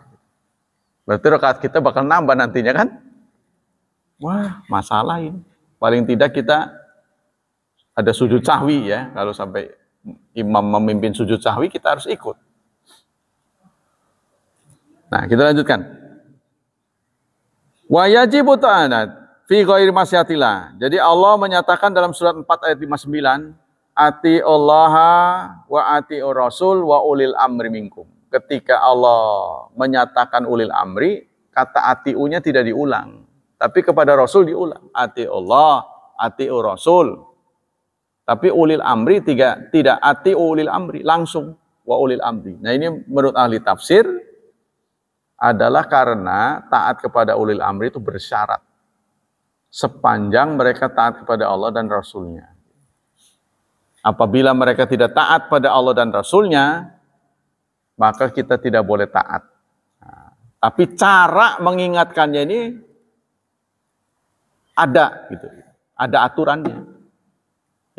Berarti rakaat kita bakal nambah nantinya kan? Wah, masalah ini. Paling tidak kita ada sujud sahwi ya, kalau sampai imam memimpin sujud sahwi kita harus ikut. Nah, kita lanjutkan. Wa yajibu ta'anat fi ghairi masyiatillah. Jadi Allah menyatakan dalam surat 4 ayat 59, ati Allah wa ati Rasul wa ulil amri minkum. Ketika Allah menyatakan ulil amri, kata atiunya tidak diulang, tapi kepada Rasul diulang. Ati Allah, ati Rasul. Tapi ulil amri tidak ati ulil amri, langsung wa ulil amri. Nah, ini menurut ahli tafsir adalah karena taat kepada ulil amri itu bersyarat. Sepanjang mereka taat kepada Allah dan Rasulnya. Apabila mereka tidak taat pada Allah dan Rasulnya, maka kita tidak boleh taat. Nah, tapi cara mengingatkannya ini ada, gitu, ada aturannya.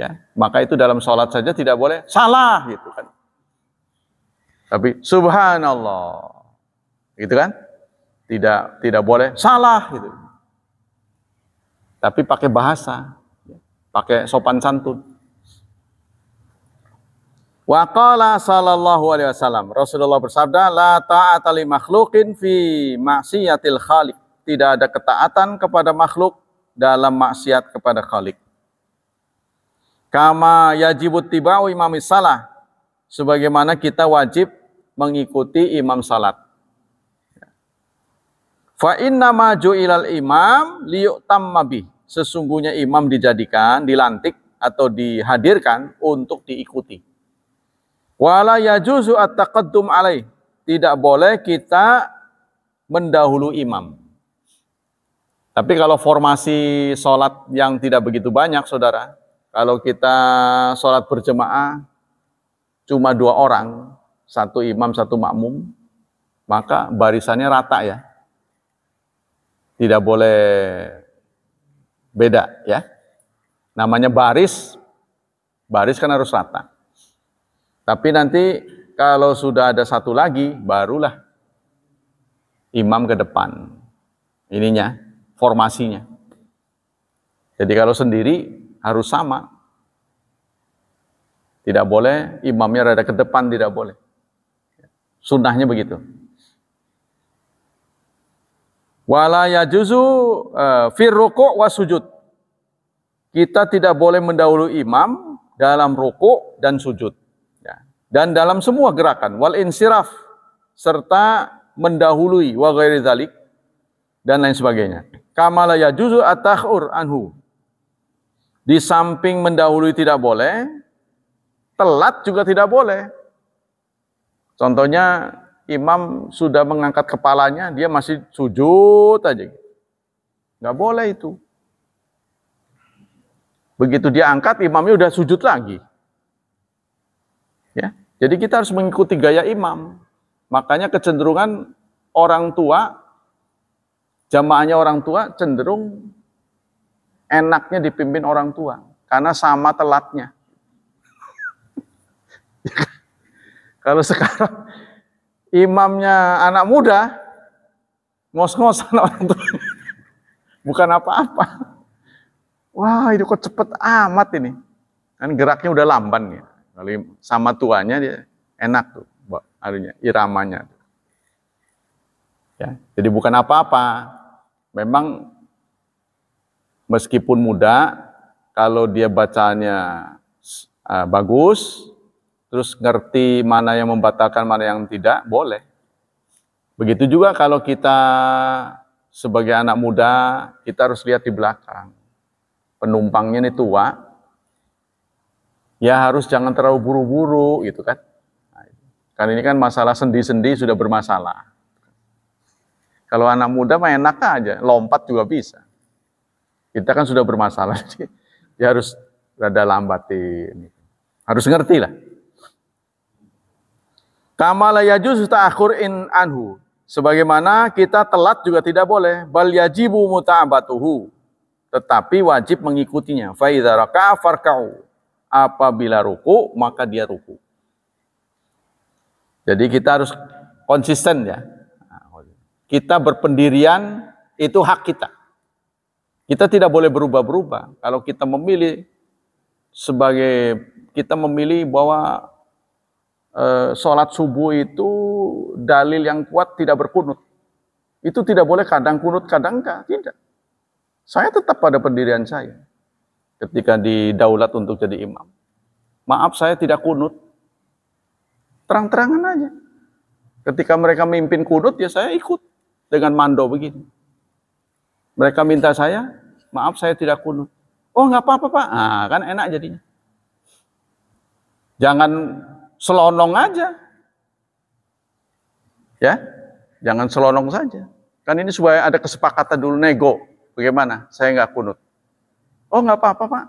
Ya, maka itu dalam sholat saja tidak boleh salah, gitu kan. Tapi subhanallah. Gitu kan? Tidak boleh salah gitu. Tapi pakai bahasa, pakai sopan santun. Wa qala sallallahu alaihi wasallam, Rasulullah bersabda, la ta'ata li makhluqin fi maksiatil khaliq. Tidak ada ketaatan kepada makhluk dalam maksiat kepada Khalik. Kama yajibut tibau imamis salah. Sebagaimana kita wajib mengikuti imam salat. Fa inna ma ju'ilal imam liyu'tamma bih. Sesungguhnya imam dijadikan, dilantik atau dihadirkan untuk diikuti. Wala yajuzu at-taqaddum alaih. Tidak boleh kita mendahului imam. Tapi kalau formasi sholat yang tidak begitu banyak, saudara, kalau kita sholat berjemaah cuma 2 orang, 1 imam, 1 makmum, maka barisannya rata ya. Tidak boleh beda ya. Namanya baris kan harus rata. Tapi nanti kalau sudah ada 1 lagi, barulah imam ke depan. Ininya, formasinya. Jadi kalau sendiri harus sama. Tidak boleh imamnya rada ke depan, tidak boleh. Sunnahnya begitu. Wala yajuzu fir ruku' wa sujud. Kita tidak boleh mendahului imam dalam ruku' dan sujud. Ya. Dan dalam semua gerakan. Wal insiraf. Serta mendahului wa ghairi dzalik. Dan lain sebagainya. Kama la yajuzu at-takhur anhu. Di samping mendahului tidak boleh, telat juga tidak boleh. Contohnya, imam sudah mengangkat kepalanya, dia masih sujud aja. Nggak boleh itu. Begitu dia angkat, imamnya udah sujud lagi. Ya, jadi kita harus mengikuti gaya imam. Makanya kecenderungan orang tua, jamaahnya orang tua cenderung enaknya dipimpin orang tua. Karena sama telatnya. Kalau sekarang imamnya anak muda, ngos-ngosan orang tua. Bukan apa-apa. Wah, itu kok cepet amat ini. Kan geraknya udah lamban ya. Kalau sama tuanya dia enak tuh, iramanya. Ya, jadi bukan apa-apa. Memang meskipun muda, kalau dia bacanya bagus, terus ngerti mana yang membatalkan, mana yang tidak, boleh. Begitu juga kalau kita sebagai anak muda, kita harus lihat di belakang. Penumpangnya ini tua, ya harus jangan terlalu buru-buru gitu kan. Kan ini kan masalah sendi-sendi sudah bermasalah. Kalau anak muda mah enak aja, lompat juga bisa. Kita kan sudah bermasalah, dia harus rada lambatin. Harus ngerti lah. Kama la yajuzu ta'akhur in anhu. Sebagaimana kita telat juga tidak boleh. Bal yajibu muta'abatuhu. Tetapi wajib mengikutinya. Fa idza raka'a farka'u. Apabila ruku, maka dia ruku. Jadi kita harus konsisten ya. Kita berpendirian, itu hak kita. Kita tidak boleh berubah-berubah. Kalau kita memilih bahwa sholat subuh itu dalil yang kuat tidak berkunut. Itu tidak boleh kadang kunut, kadang enggak. Tidak. Saya tetap pada pendirian saya. Ketika didaulat untuk jadi imam. Maaf, saya tidak kunut. Terang-terangan aja. Ketika mereka mimpin kunut, ya saya ikut. Dengan mando begini. Mereka minta saya, maaf saya tidak kunut. Oh nggak apa-apa Pak. Nah, kan enak jadinya. Jangan selonong aja. Ya, jangan selonong saja. Kan ini supaya ada kesepakatan dulu, nego. Bagaimana? Saya nggak kunut. Oh nggak apa-apa Pak.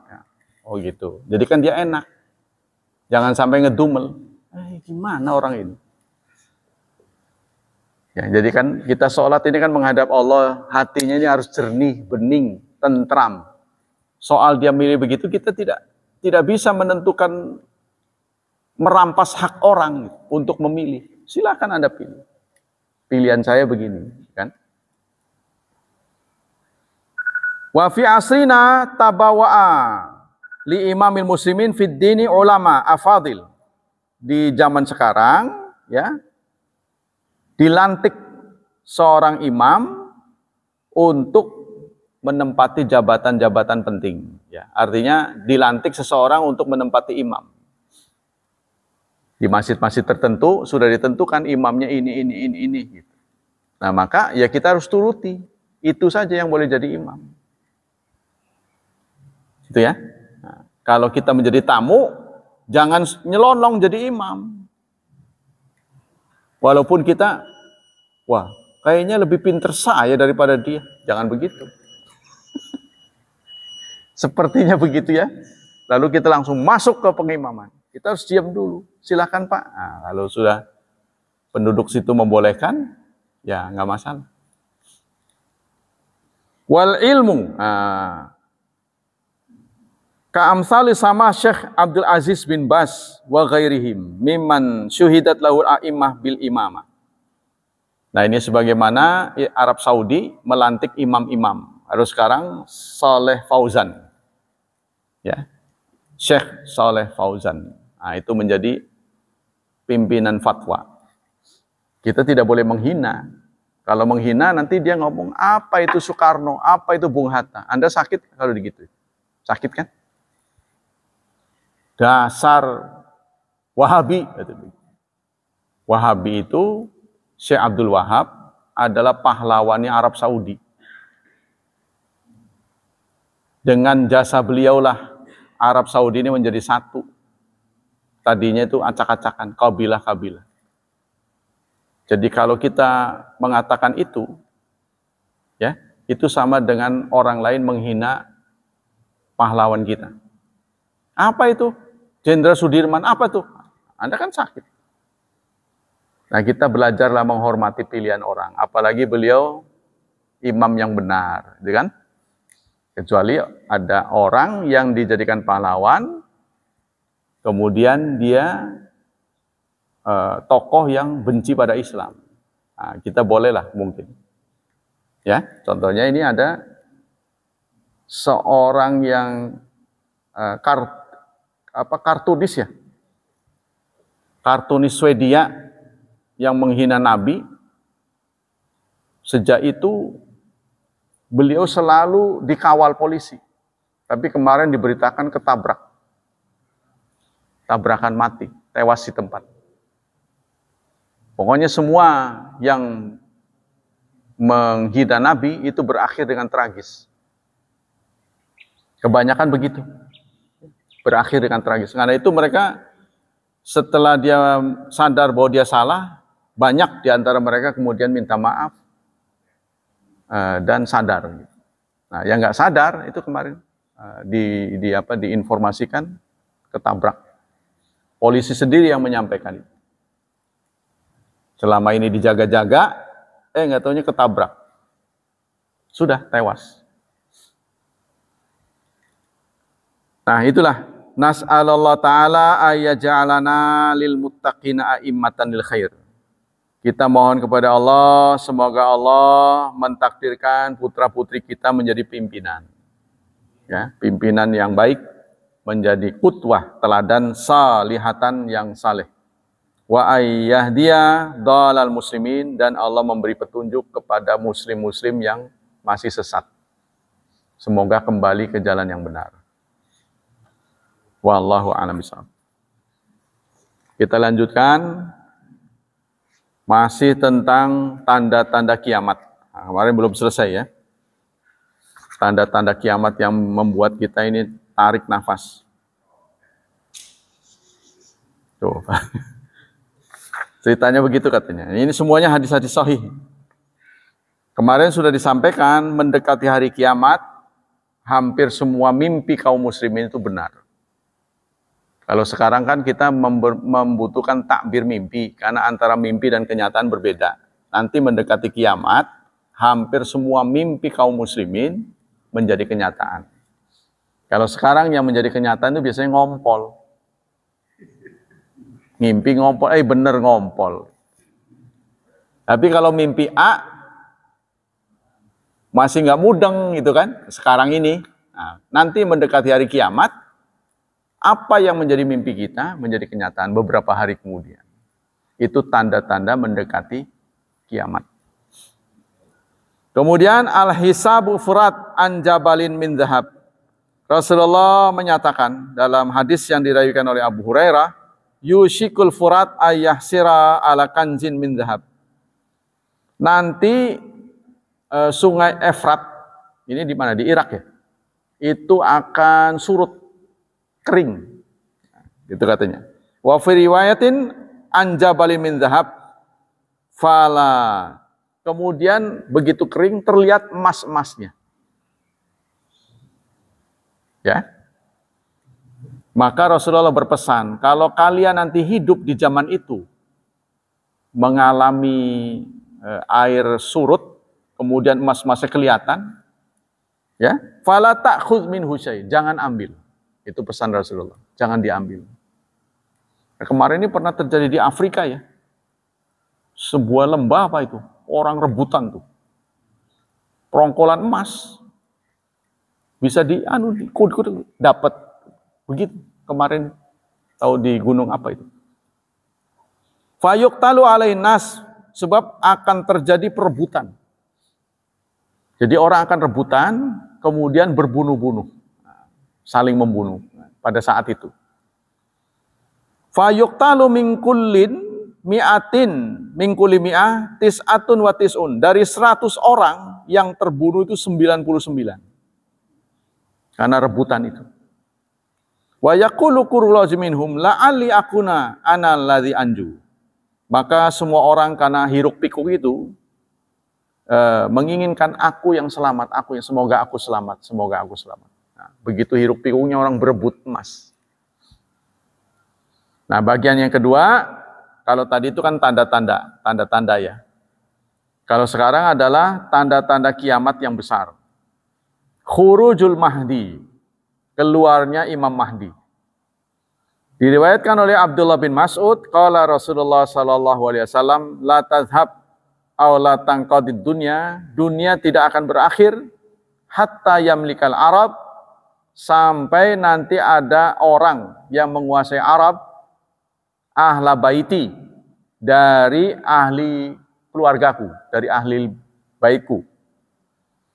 Oh gitu. Jadi kan dia enak. Jangan sampai ngedumel. Gimana orang ini? Ya, jadi kan kita sholat ini kan menghadap Allah, hatinya ini harus jernih, bening, tentram. Soal dia milih begitu, kita tidak bisa menentukan, merampas hak orang untuk memilih. Silakan Anda pilih. Pilihan saya begini, kan? Wa fi asrina tabawa'a li imamil muslimin fid dini ulama afadil. Di zaman sekarang, ya, dilantik seorang imam untuk menempati jabatan-jabatan penting. Ya, artinya dilantik seseorang untuk menempati imam. Di masjid-masjid tertentu sudah ditentukan imamnya ini. Gitu. Nah, maka ya kita harus turuti. Itu saja yang boleh jadi imam. Itu ya. Nah, kalau kita menjadi tamu, jangan nyelonong jadi imam. Walaupun kita, wah, kayaknya lebih pinter saya daripada dia. Jangan begitu. Sepertinya begitu ya. Lalu kita langsung masuk ke pengimaman. Kita harus diam dulu. Silakan Pak. Nah, kalau sudah penduduk situ membolehkan, ya nggak masalah. Wal ilmu. Ka'amsali sama Syekh Abdul Aziz bin Bas wa ghairihim mimman syuhidat lahul a'immah bil imamah. Nah, ini sebagaimana Arab Saudi melantik imam-imam. Harus sekarang Saleh Fauzan. Ya. Syekh Saleh Fauzan. Nah, itu menjadi pimpinan fatwa. Kita tidak boleh menghina. Kalau menghina nanti dia ngomong, apa itu Soekarno, apa itu Bung Hatta. Anda sakit kalau begitu? Sakit kan? Dasar Wahabi. Wahabi itu, Syekh Abdul Wahab adalah pahlawannya Arab Saudi. Dengan jasa beliaulah Arab Saudi ini menjadi satu. Tadinya itu acak-acakan, kabilah-kabilah. Jadi kalau kita mengatakan itu, ya, itu sama dengan orang lain menghina pahlawan kita. Apa itu? Jenderal Sudirman, apa tuh? Anda kan sakit. Nah, kita belajarlah menghormati pilihan orang. Apalagi beliau imam yang benar, gitu kan? Kecuali ada orang yang dijadikan pahlawan, kemudian dia tokoh yang benci pada Islam. Nah, kita bolehlah mungkin. Ya, contohnya ini ada seorang yang kartunis ya. Kartunis Swedia yang menghina Nabi. Sejak itu beliau selalu dikawal polisi. Tapi kemarin diberitakan ketabrak. Tabrakan mati, tewas di tempat. Pokoknya semua yang menghina Nabi itu berakhir dengan tragis. Kebanyakan begitu. Berakhir dengan tragis. Karena itu mereka setelah dia sadar bahwa dia salah, banyak di antara mereka kemudian minta maaf dan sadar. Nah, yang nggak sadar itu kemarin diinformasikan ketabrak. Polisi sendiri yang menyampaikan itu. Selama ini dijaga-jaga, nggak taunya ketabrak. Sudah tewas. Nah, itulah nas'alallah ta'ala ayyaj'alana lil muttaqina a'immatan lil khair. Kita mohon kepada Allah, semoga Allah mentakdirkan putra-putri kita menjadi pimpinan. Ya, pimpinan yang baik, menjadi qudwah, teladan salihatan yang saleh. Wa ayyahdiya dhalal muslimin, dan Allah memberi petunjuk kepada muslim-muslim yang masih sesat. Semoga kembali ke jalan yang benar. Wallahu a'lam bishawab. Kita lanjutkan masih tentang tanda-tanda kiamat. Nah, kemarin belum selesai ya. Tanda-tanda kiamat yang membuat kita ini tarik nafas. Tuh. Ceritanya begitu katanya. Ini semuanya hadis-hadis sahih. Kemarin sudah disampaikan mendekati hari kiamat, hampir semua mimpi kaum muslimin itu benar. Kalau sekarang kan kita membutuhkan takbir mimpi, karena antara mimpi dan kenyataan berbeda. Nanti mendekati kiamat, hampir semua mimpi kaum muslimin menjadi kenyataan. Kalau sekarang yang menjadi kenyataan itu biasanya ngompol. Mimpi ngompol, bener ngompol. Tapi kalau mimpi A, masih nggak mudeng gitu kan, sekarang ini. Nah, nanti mendekati hari kiamat, apa yang menjadi mimpi kita menjadi kenyataan beberapa hari kemudian. Itu tanda-tanda mendekati kiamat. Kemudian al-hisabu furat an jabalin min zahab. Rasulullah menyatakan dalam hadis yang diriwayatkan oleh Abu Hurairah, yushikul furat ayahsira ala kanzin min zahab. nanti sungai Efrat, ini di mana? Di Irak ya, itu akan surut, kering, gitu katanya. Wa fi riwayatin anjabali min zahab fala. Kemudian begitu kering terlihat emas-emasnya. Ya. Maka Rasulullah berpesan, kalau kalian nanti hidup di zaman itu mengalami air surut, kemudian emas-emasnya kelihatan, ya, fala ta'khudz minhu syai', jangan ambil. Itu pesan Rasulullah, jangan diambil. Nah, kemarin ini pernah terjadi di Afrika ya. Sebuah lembah apa itu? Orang rebutan tuh. Perongkolan emas. Bisa dapat. Begitu kemarin tahu di gunung apa itu. Fayuqtalu alain nas, sebab akan terjadi perebutan. Jadi orang akan rebutan, kemudian berbunuh-bunuh. Saling membunuh pada saat itu. Fayuqtalu min kullin mi'atin min kulli mi'ah tis'atun wa tis'un. Dari 100 orang yang terbunuh itu 99. Karena rebutan itu. Wa yaqulu qurraju minhum la'alli akuna ana alladzi anju. Maka semua orang karena hiruk pikuk itu menginginkan aku yang selamat, semoga aku selamat, semoga aku selamat. Nah, begitu hiruk pikuknya orang berebut emas. Nah, bagian yang kedua, kalau tadi itu kan tanda-tanda ya. Kalau sekarang adalah tanda-tanda kiamat yang besar. Khurujul Mahdi, keluarnya Imam Mahdi. Diriwayatkan oleh Abdullah bin Mas'ud, qala Rasulullah sallallahu alaihi wasallam, la tazhab aw la tanqadid dunya, dunia tidak akan berakhir hatta yamlikal Arab, sampai nanti ada orang yang menguasai Arab, ahla baiti, dari ahli keluargaku, dari ahli baikku.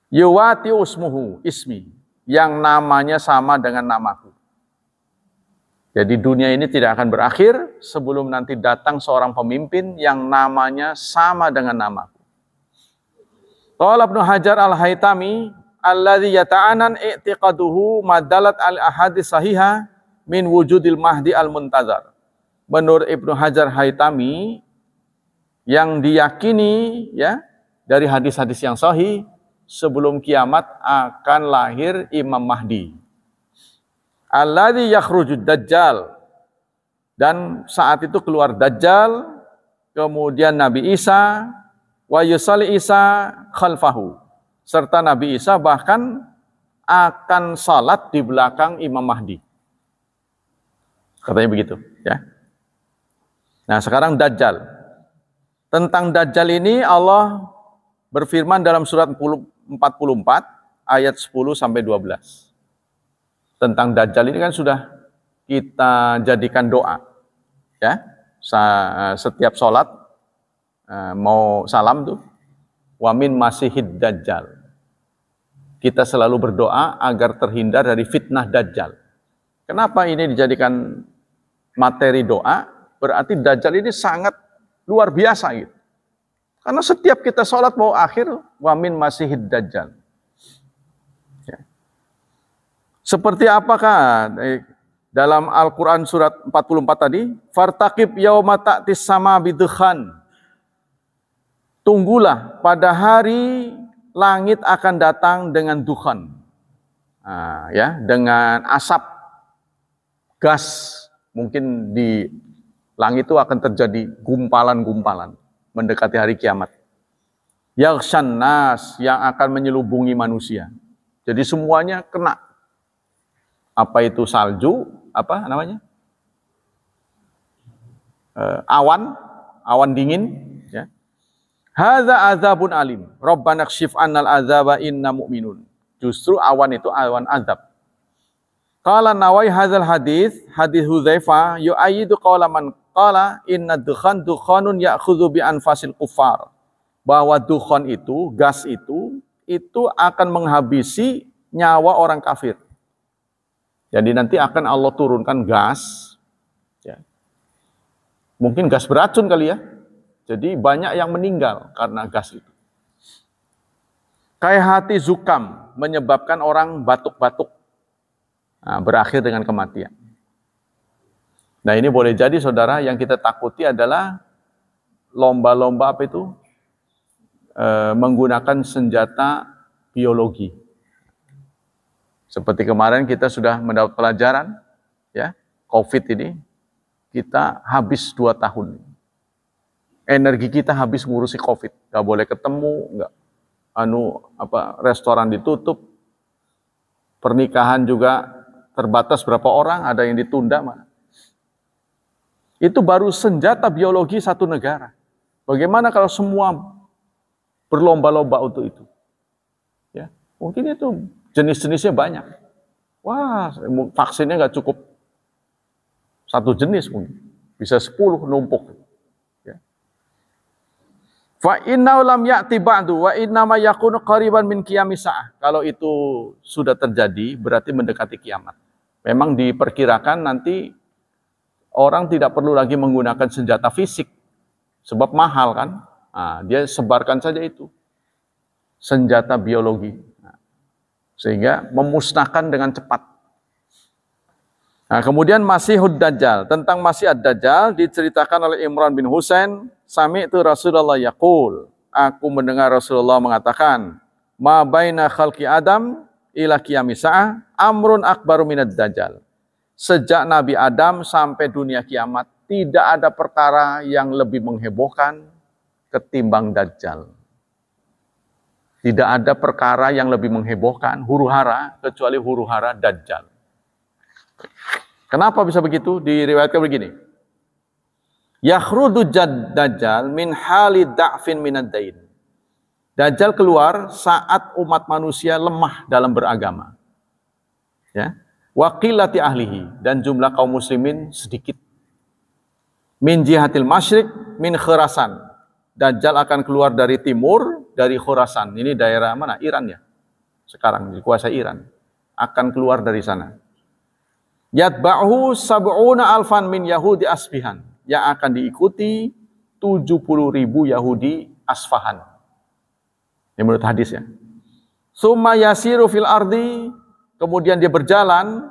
Yuwati usmuhu, ismi, yang namanya sama dengan namaku. Jadi dunia ini tidak akan berakhir sebelum nanti datang seorang pemimpin yang namanya sama dengan namaku. Qala Ibnu Hajar al-Haytami, alladzi yata'anan i'tiqaduhu madalat al-ahadits sahihah min wujudil mahdi al-muntazar. Menurut Ibnu Hajar Haytami, yang diyakini ya dari hadis-hadis yang sahih, sebelum kiamat akan lahir Imam Mahdi. Alladzi yakhrujud dajjal. Dan saat itu keluar Dajjal, kemudian Nabi Isa, wa yusalli Isa khalfahu. Serta Nabi Isa bahkan akan salat di belakang Imam Mahdi. Katanya begitu, ya. Nah, sekarang Dajjal. Tentang Dajjal ini Allah berfirman dalam surat 44 ayat 10 sampai 12. Tentang Dajjal ini kan sudah kita jadikan doa. Ya. Setiap sholat mau salam tuh, wa min masihid Dajjal. Kita selalu berdoa agar terhindar dari fitnah Dajjal. Kenapa ini dijadikan materi doa? Berarti Dajjal ini sangat luar biasa gitu. Karena setiap kita sholat mau akhir, wa min masihid Dajjal. Ya. Seperti apakah dalam Al-Quran surat 44 tadi? Fartaqib yauma ta'tis sama bidukhan. Tunggulah pada hari langit akan datang dengan dukhan. Nah, ya, dengan asap, gas, mungkin di langit itu akan terjadi gumpalan-gumpalan mendekati hari kiamat. Yaghshan nas, yang akan menyelubungi manusia. Jadi semuanya kena. Apa itu salju? Apa namanya? Awan dingin. Ya. Hadza azabun alim. Rabbana kshif annal azaba inna mu'minun. Justru awan itu awan azab. Qala Nawai hadzal hadis Hudzaifah yu'ayyidu qala man qala inna dukhanun ya'khudhu bi anfasil kuffar. Bahwa dukhan itu, gas itu akan menghabisi nyawa orang kafir. Jadi nanti akan Allah turunkan gas, ya. Mungkin gas beracun kali ya. Jadi banyak yang meninggal karena gas itu. Kaihati zukam, menyebabkan orang batuk-batuk. Nah, berakhir dengan kematian. Nah ini boleh jadi saudara, yang kita takuti adalah lomba-lomba apa itu? Menggunakan senjata biologi. Seperti kemarin kita sudah mendapat pelajaran, ya, COVID ini, kita habis 2 tahun. Energi kita habis ngurusi COVID, nggak boleh ketemu, nggak, restoran ditutup, pernikahan juga terbatas berapa orang, ada yang ditunda mana. Itu baru senjata biologi satu negara. Bagaimana kalau semua berlomba-lomba untuk itu? Ya, mungkin itu jenis-jenisnya banyak. Wah, vaksinnya nggak cukup 1 jenis mungkin, bisa 10 numpuk. Fa innahu lam ya'ti ba'du wa innama yakunu qariban min qiyamis sa'ah. Kalau itu sudah terjadi berarti mendekati kiamat. Memang diperkirakan nanti orang tidak perlu lagi menggunakan senjata fisik sebab mahal kan. Nah, dia sebarkan saja itu senjata biologi. Nah, sehingga memusnahkan dengan cepat. Nah, kemudian Masihud Dajjal. Tentang Masih Ad-Dajjal diceritakan oleh Imran bin Husain, sami'tu Rasulullah yaqul, aku mendengar Rasulullah mengatakan, ma baina khalqi Adam ila qiyamis sa'ah amrun akbaru minad Dajjal. Sejak Nabi Adam sampai dunia kiamat, tidak ada perkara yang lebih menghebohkan ketimbang Dajjal. Tidak ada perkara yang lebih menghebohkan, huru-hara, kecuali huru-hara Dajjal. Kenapa bisa begitu? Diriwayatkan begini. Yakhrudu Dajjal min hali da'fin minad dain. Dajjal keluar saat umat manusia lemah dalam beragama. Ya. Wa qillati ahlihi, dan jumlah kaum muslimin sedikit. Min jihatil masyriq min Khurasan. Dajjal akan keluar dari timur, dari Khurasan. Ini daerah mana? Iran ya. Sekarang dikuasai Iran. Akan keluar dari sana. Yatba'hu sab'una alfan min Yahudi Asfihan, yang akan diikuti 70.000 Yahudi Asfahan. Ini menurut hadis ya. Summa yasiru fil ardi, kemudian dia berjalan,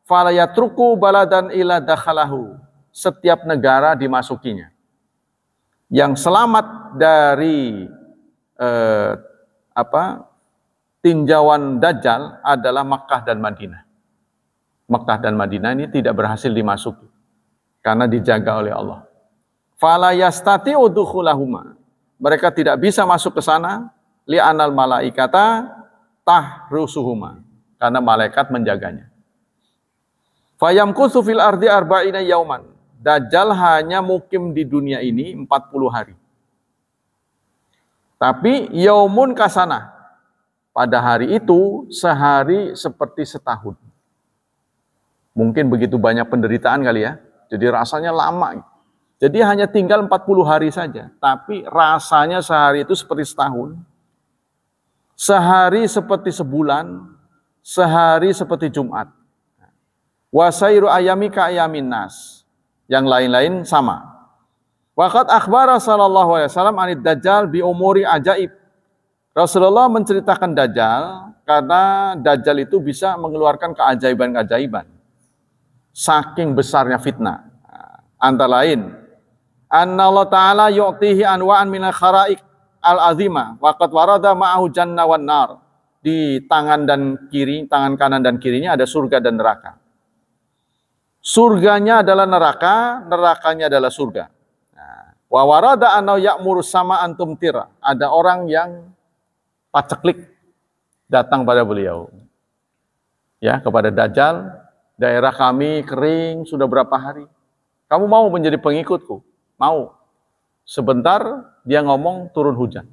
fala yatruku baladan ila dakhalahu, setiap negara dimasukinya. Yang selamat dari tinjauan Dajjal adalah Makkah dan Madinah. Makkah dan Madinah ini tidak berhasil dimasuki karena dijaga oleh Allah. Fala yastati'u dukhulahuma. Mereka tidak bisa masuk ke sana li'anal malaikata tahrusuhuma, karena malaikat menjaganya. Fayamkutsu fil ardi arba'ina yauman. Dajjal hanya mukim di dunia ini 40 hari. Tapi yaumun kasana, pada hari itu sehari seperti setahun. Mungkin begitu banyak penderitaan kali ya. Jadi rasanya lama. Jadi hanya tinggal 40 hari saja. Tapi rasanya sehari itu seperti setahun. Sehari seperti sebulan. Sehari seperti Jumat. Wasairu ayami ka ayamin nas. Yang lain-lain sama. Waqad akhbara sallallahu alaihi wasallam anid Dajjal bi umuri ajaib. Rasulullah menceritakan Dajjal karena Dajjal itu bisa mengeluarkan keajaiban-keajaiban. Saking besarnya fitnah. Antara lain, anna Allah Ta'ala yu'tihi anwa'an minal kharaik al-azimah, waqad warada ma'ahu jannah wan nar. Di tangan kanan dan kirinya ada surga dan neraka. Surganya adalah neraka, nerakanya adalah surga. Wa warada anna ya'muru sama antum tira. Ada orang yang paceklik datang pada beliau. Ya, kepada Dajjal, daerah kami kering sudah berapa hari. Kamu mau menjadi pengikutku? Mau. Sebentar dia ngomong turun hujan.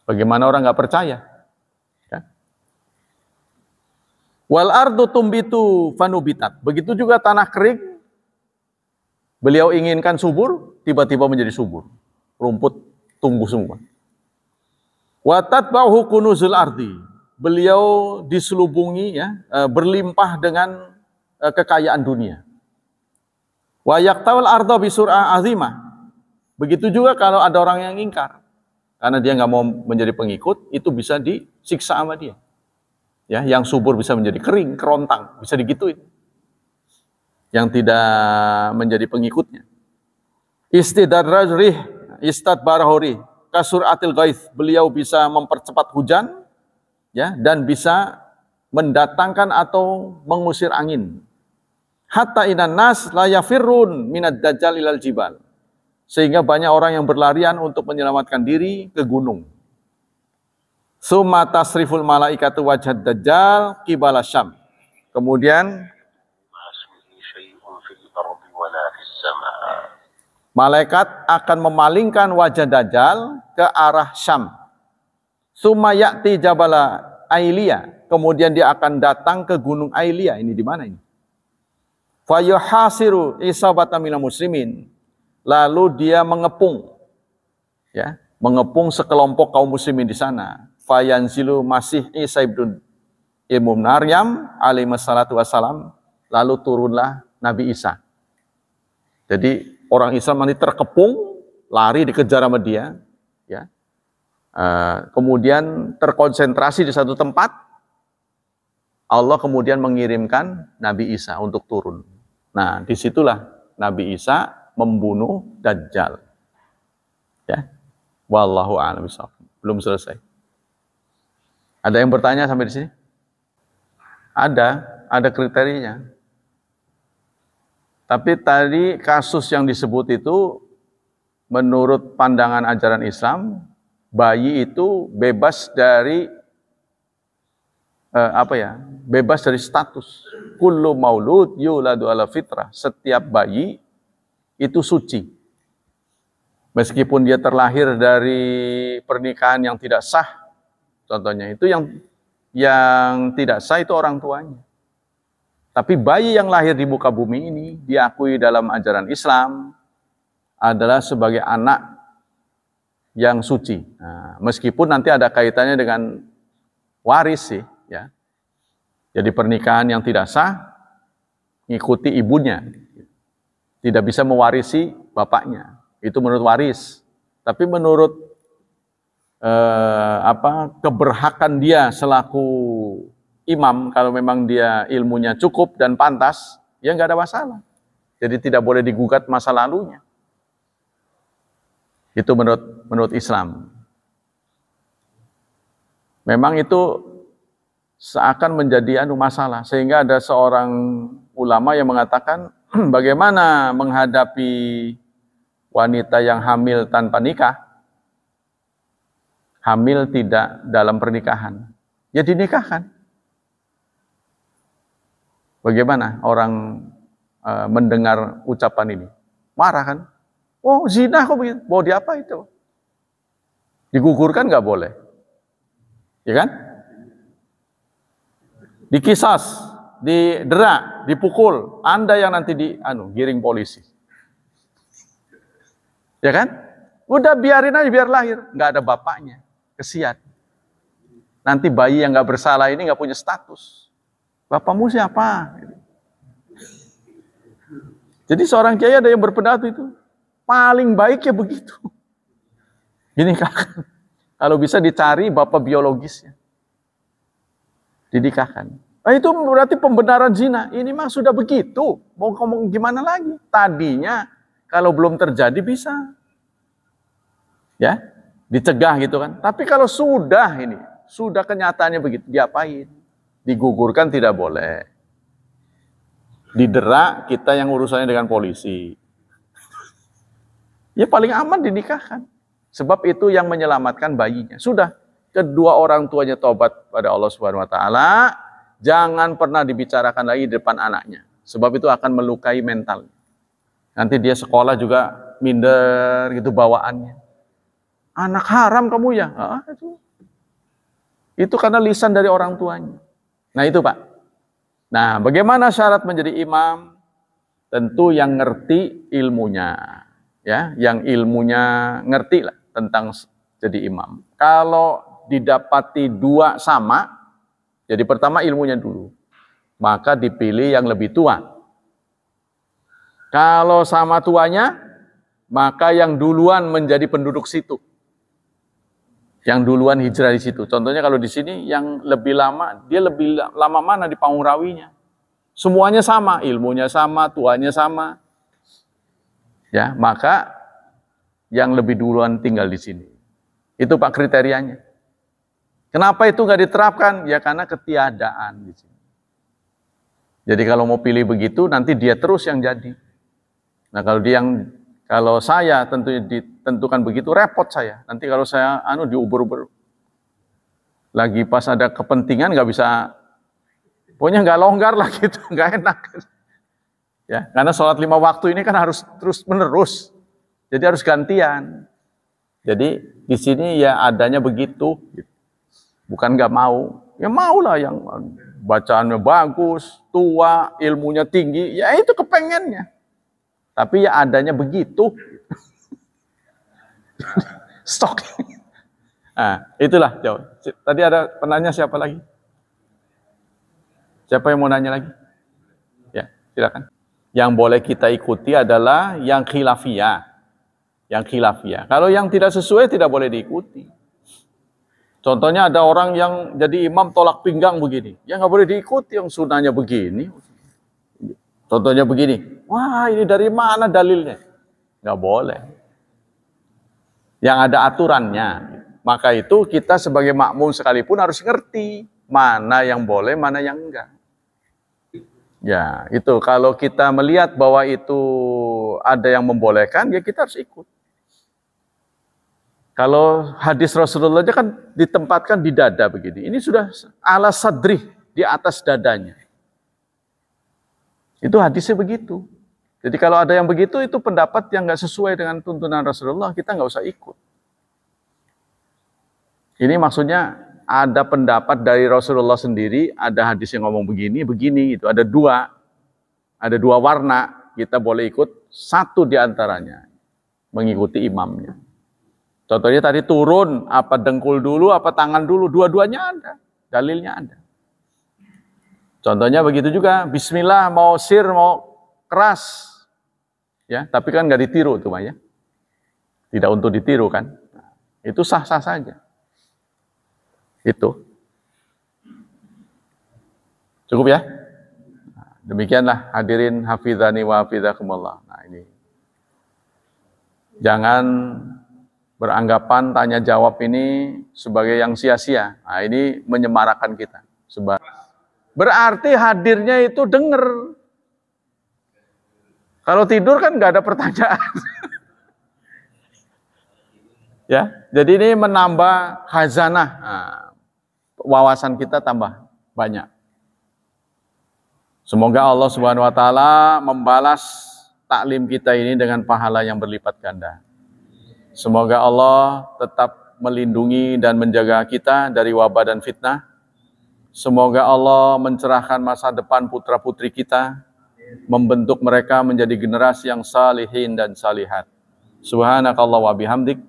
Bagaimana orang nggak percaya? Ya. Wal ardu tumbitu fanubitat. Begitu juga tanah kering. Beliau inginkan subur, tiba-tiba menjadi subur. Rumput tumbuh semua. Wa tatba'uhu kunuzul ardi. Beliau diselubungi ya, berlimpah dengan kekayaan dunia. Wa yaqtawal arda bi sur'ah azimah. Begitu juga kalau ada orang yang ingkar, karena dia nggak mau menjadi pengikut, itu bisa disiksa sama dia. Ya, yang subur bisa menjadi kering, kerontang, bisa digituin. Yang tidak menjadi pengikutnya. Istidrarih, istadbarahuri, kasuratil ghaith, beliau bisa mempercepat hujan, ya, dan bisa mendatangkan atau mengusir angin. Hatta inan nas la yafirrun minad dajjal ilal jibal. Sehingga banyak orang yang berlarian untuk menyelamatkan diri ke gunung. Summa tasriful malaikatu wajhad dajjal qibala syam. Kemudian malaikat akan memalingkan wajah dajjal ke arah Syam. Summa ya'ti jabala Ailia. Kemudian dia akan datang ke gunung Ailia. Ini di mana ini? Fa yuhasiru isabata minal muslimin. Lalu dia mengepung, ya, mengepung sekelompok kaum muslimin di sana. Fayanzilu Masih Isa ibn Maryam alaihi wassalatu wassalam. Lalu turunlah Nabi Isa. Jadi orang Islam nanti terkepung, lari dikejar sama dia, ya. Kemudian terkonsentrasi di satu tempat. Allah kemudian mengirimkan Nabi Isa untuk turun. Nah, disitulah Nabi Isa membunuh Dajjal. Ya. Wallahu a'lam bishawab. Belum selesai. Ada yang bertanya sampai di sini? Ada kriterianya. Tapi tadi kasus yang disebut itu menurut pandangan ajaran Islam, bayi itu bebas dari bebas dari status. Kullu maulud yuladu ala fitrah. Setiap bayi itu suci. Meskipun dia terlahir dari pernikahan yang tidak sah, contohnya itu yang tidak sah itu orang tuanya. Tapi bayi yang lahir di muka bumi ini diakui dalam ajaran Islam adalah sebagai anak yang suci. Nah, meskipun nanti ada kaitannya dengan waris sih, ya. Jadi pernikahan yang tidak sah ngikuti ibunya. Tidak bisa mewarisi bapaknya. Itu menurut waris. Tapi menurut keberhakan dia selaku imam, kalau memang dia ilmunya cukup dan pantas, ya nggak ada masalah. Jadi tidak boleh digugat masa lalunya. Itu menurut Islam. Memang itu seakan menjadi masalah, sehingga ada seorang ulama yang mengatakan bagaimana menghadapi wanita yang hamil tanpa nikah, hamil tidak dalam pernikahan, ya dinikahkan. Bagaimana orang mendengar ucapan ini? Marah kan? Oh, zina kok begitu? Mau diapa itu? Digugurkan nggak boleh, ya kan? Dikisas, didera, dipukul, Anda yang nanti giring polisi. Ya kan? Udah biarin aja, biar lahir. Nggak ada bapaknya, kesian. Nanti bayi yang nggak bersalah ini nggak punya status. Bapakmu siapa? Jadi seorang kiai ada yang berpendapat itu, paling baik ya begitu. Gini kan, kalau bisa dicari bapak biologisnya. Didikahkan. Nah, itu berarti pembenaran zina. Ini mah sudah begitu. Mau ngomong gimana lagi? Tadinya kalau belum terjadi bisa. Ya, dicegah gitu kan. Tapi kalau sudah kenyataannya begitu, diapain? Digugurkan tidak boleh. Didera, kita yang urusannya dengan polisi. Ya paling aman dinikahkan. Sebab itu yang menyelamatkan bayinya. Sudah. Kedua orang tuanya tobat pada Allah Subhanahu wa taala, jangan pernah dibicarakan lagi di depan anaknya. Sebab itu akan melukai mental. Nanti dia sekolah juga minder gitu bawaannya. Anak haram kamu ya? Itu karena lisan dari orang tuanya. Nah, itu Pak. Nah, bagaimana syarat menjadi imam? Tentu yang ngerti ilmunya. Ya, yang ilmunya ngerti lah tentang jadi imam. Kalau didapati dua sama, jadi pertama ilmunya dulu, maka dipilih yang lebih tua. Kalau sama tuanya, maka yang duluan menjadi penduduk situ. Yang duluan hijrah di situ. Contohnya kalau di sini yang lebih lama, dia lebih lama mana di Pangurawinya? Semuanya sama, ilmunya sama, tuanya sama. Ya, maka yang lebih duluan tinggal di sini. Itu Pak kriterianya. Kenapa itu nggak diterapkan? Ya karena ketiadaan di sini. Jadi kalau mau pilih begitu, nanti dia terus yang jadi. Nah kalau saya tentunya ditentukan begitu, repot saya. Nanti kalau saya diuber-uber. Lagi pas ada kepentingan nggak bisa, pokoknya nggak longgar lah gitu, nggak enak. Ya, karena sholat 5 waktu ini kan harus terus menerus. Jadi harus gantian. Jadi di sini ya adanya begitu. Bukan nggak mau. Ya maulah yang bacaannya bagus, tua, ilmunya tinggi. Ya itu kepengennya. Tapi ya adanya begitu. Stok. Nah, itulah jawab. Tadi ada penanya siapa lagi? Siapa yang mau nanya lagi? Ya, silakan. Yang boleh kita ikuti adalah yang khilafiyah. Yang khilafiyah. Kalau yang tidak sesuai tidak boleh diikuti. Contohnya ada orang yang jadi imam tolak pinggang begini. Ya nggak boleh diikuti, yang sunnahnya begini. Contohnya begini. Wah, ini dari mana dalilnya? Nggak boleh. Yang ada aturannya. Maka itu kita sebagai makmum sekalipun harus ngerti mana yang boleh, mana yang enggak. Ya, itu kalau kita melihat bahwa itu ada yang membolehkan, ya kita harus ikut. Kalau hadis Rasulullah aja kan ditempatkan di dada begini. Ini sudah ala sadrih, di atas dadanya. Itu hadisnya begitu. Jadi kalau ada yang begitu, itu pendapat yang nggak sesuai dengan tuntunan Rasulullah, kita nggak usah ikut. Ini maksudnya ada pendapat dari Rasulullah sendiri, ada hadis yang ngomong begini, begini, itu ada dua warna, kita boleh ikut satu di antaranya, mengikuti imamnya. Contohnya tadi turun, apa dengkul dulu, apa tangan dulu, dua-duanya ada, dalilnya ada. Contohnya begitu juga, bismillah mau sir, mau keras. Ya, tapi kan nggak ditiru tuh, ya. Tidak untuk ditiru kan. Itu sah-sah saja. Itu. Cukup ya? Demikianlah hadirin hafizani wa hafizakumullah. Nah, ini. Jangan beranggapan tanya jawab ini sebagai yang sia-sia. Nah, ini menyemarakan kita. Berarti hadirnya itu denger. Kalau tidur kan nggak ada pertanyaan. Ya, jadi ini menambah khazanah. Nah, wawasan kita tambah banyak. Semoga Allah Subhanahu wa taala membalas taklim kita ini dengan pahala yang berlipat ganda. Semoga Allah tetap melindungi dan menjaga kita dari wabah dan fitnah. Semoga Allah mencerahkan masa depan putra-putri kita, membentuk mereka menjadi generasi yang salihin dan salihat. Subhanakallah wa bihamdik,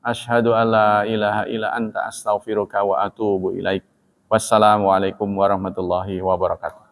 asyhadu an la ilaha illa anta astaghfiruka wa atubu ilaik. Wassalamualaikum warahmatullahi wabarakatuh.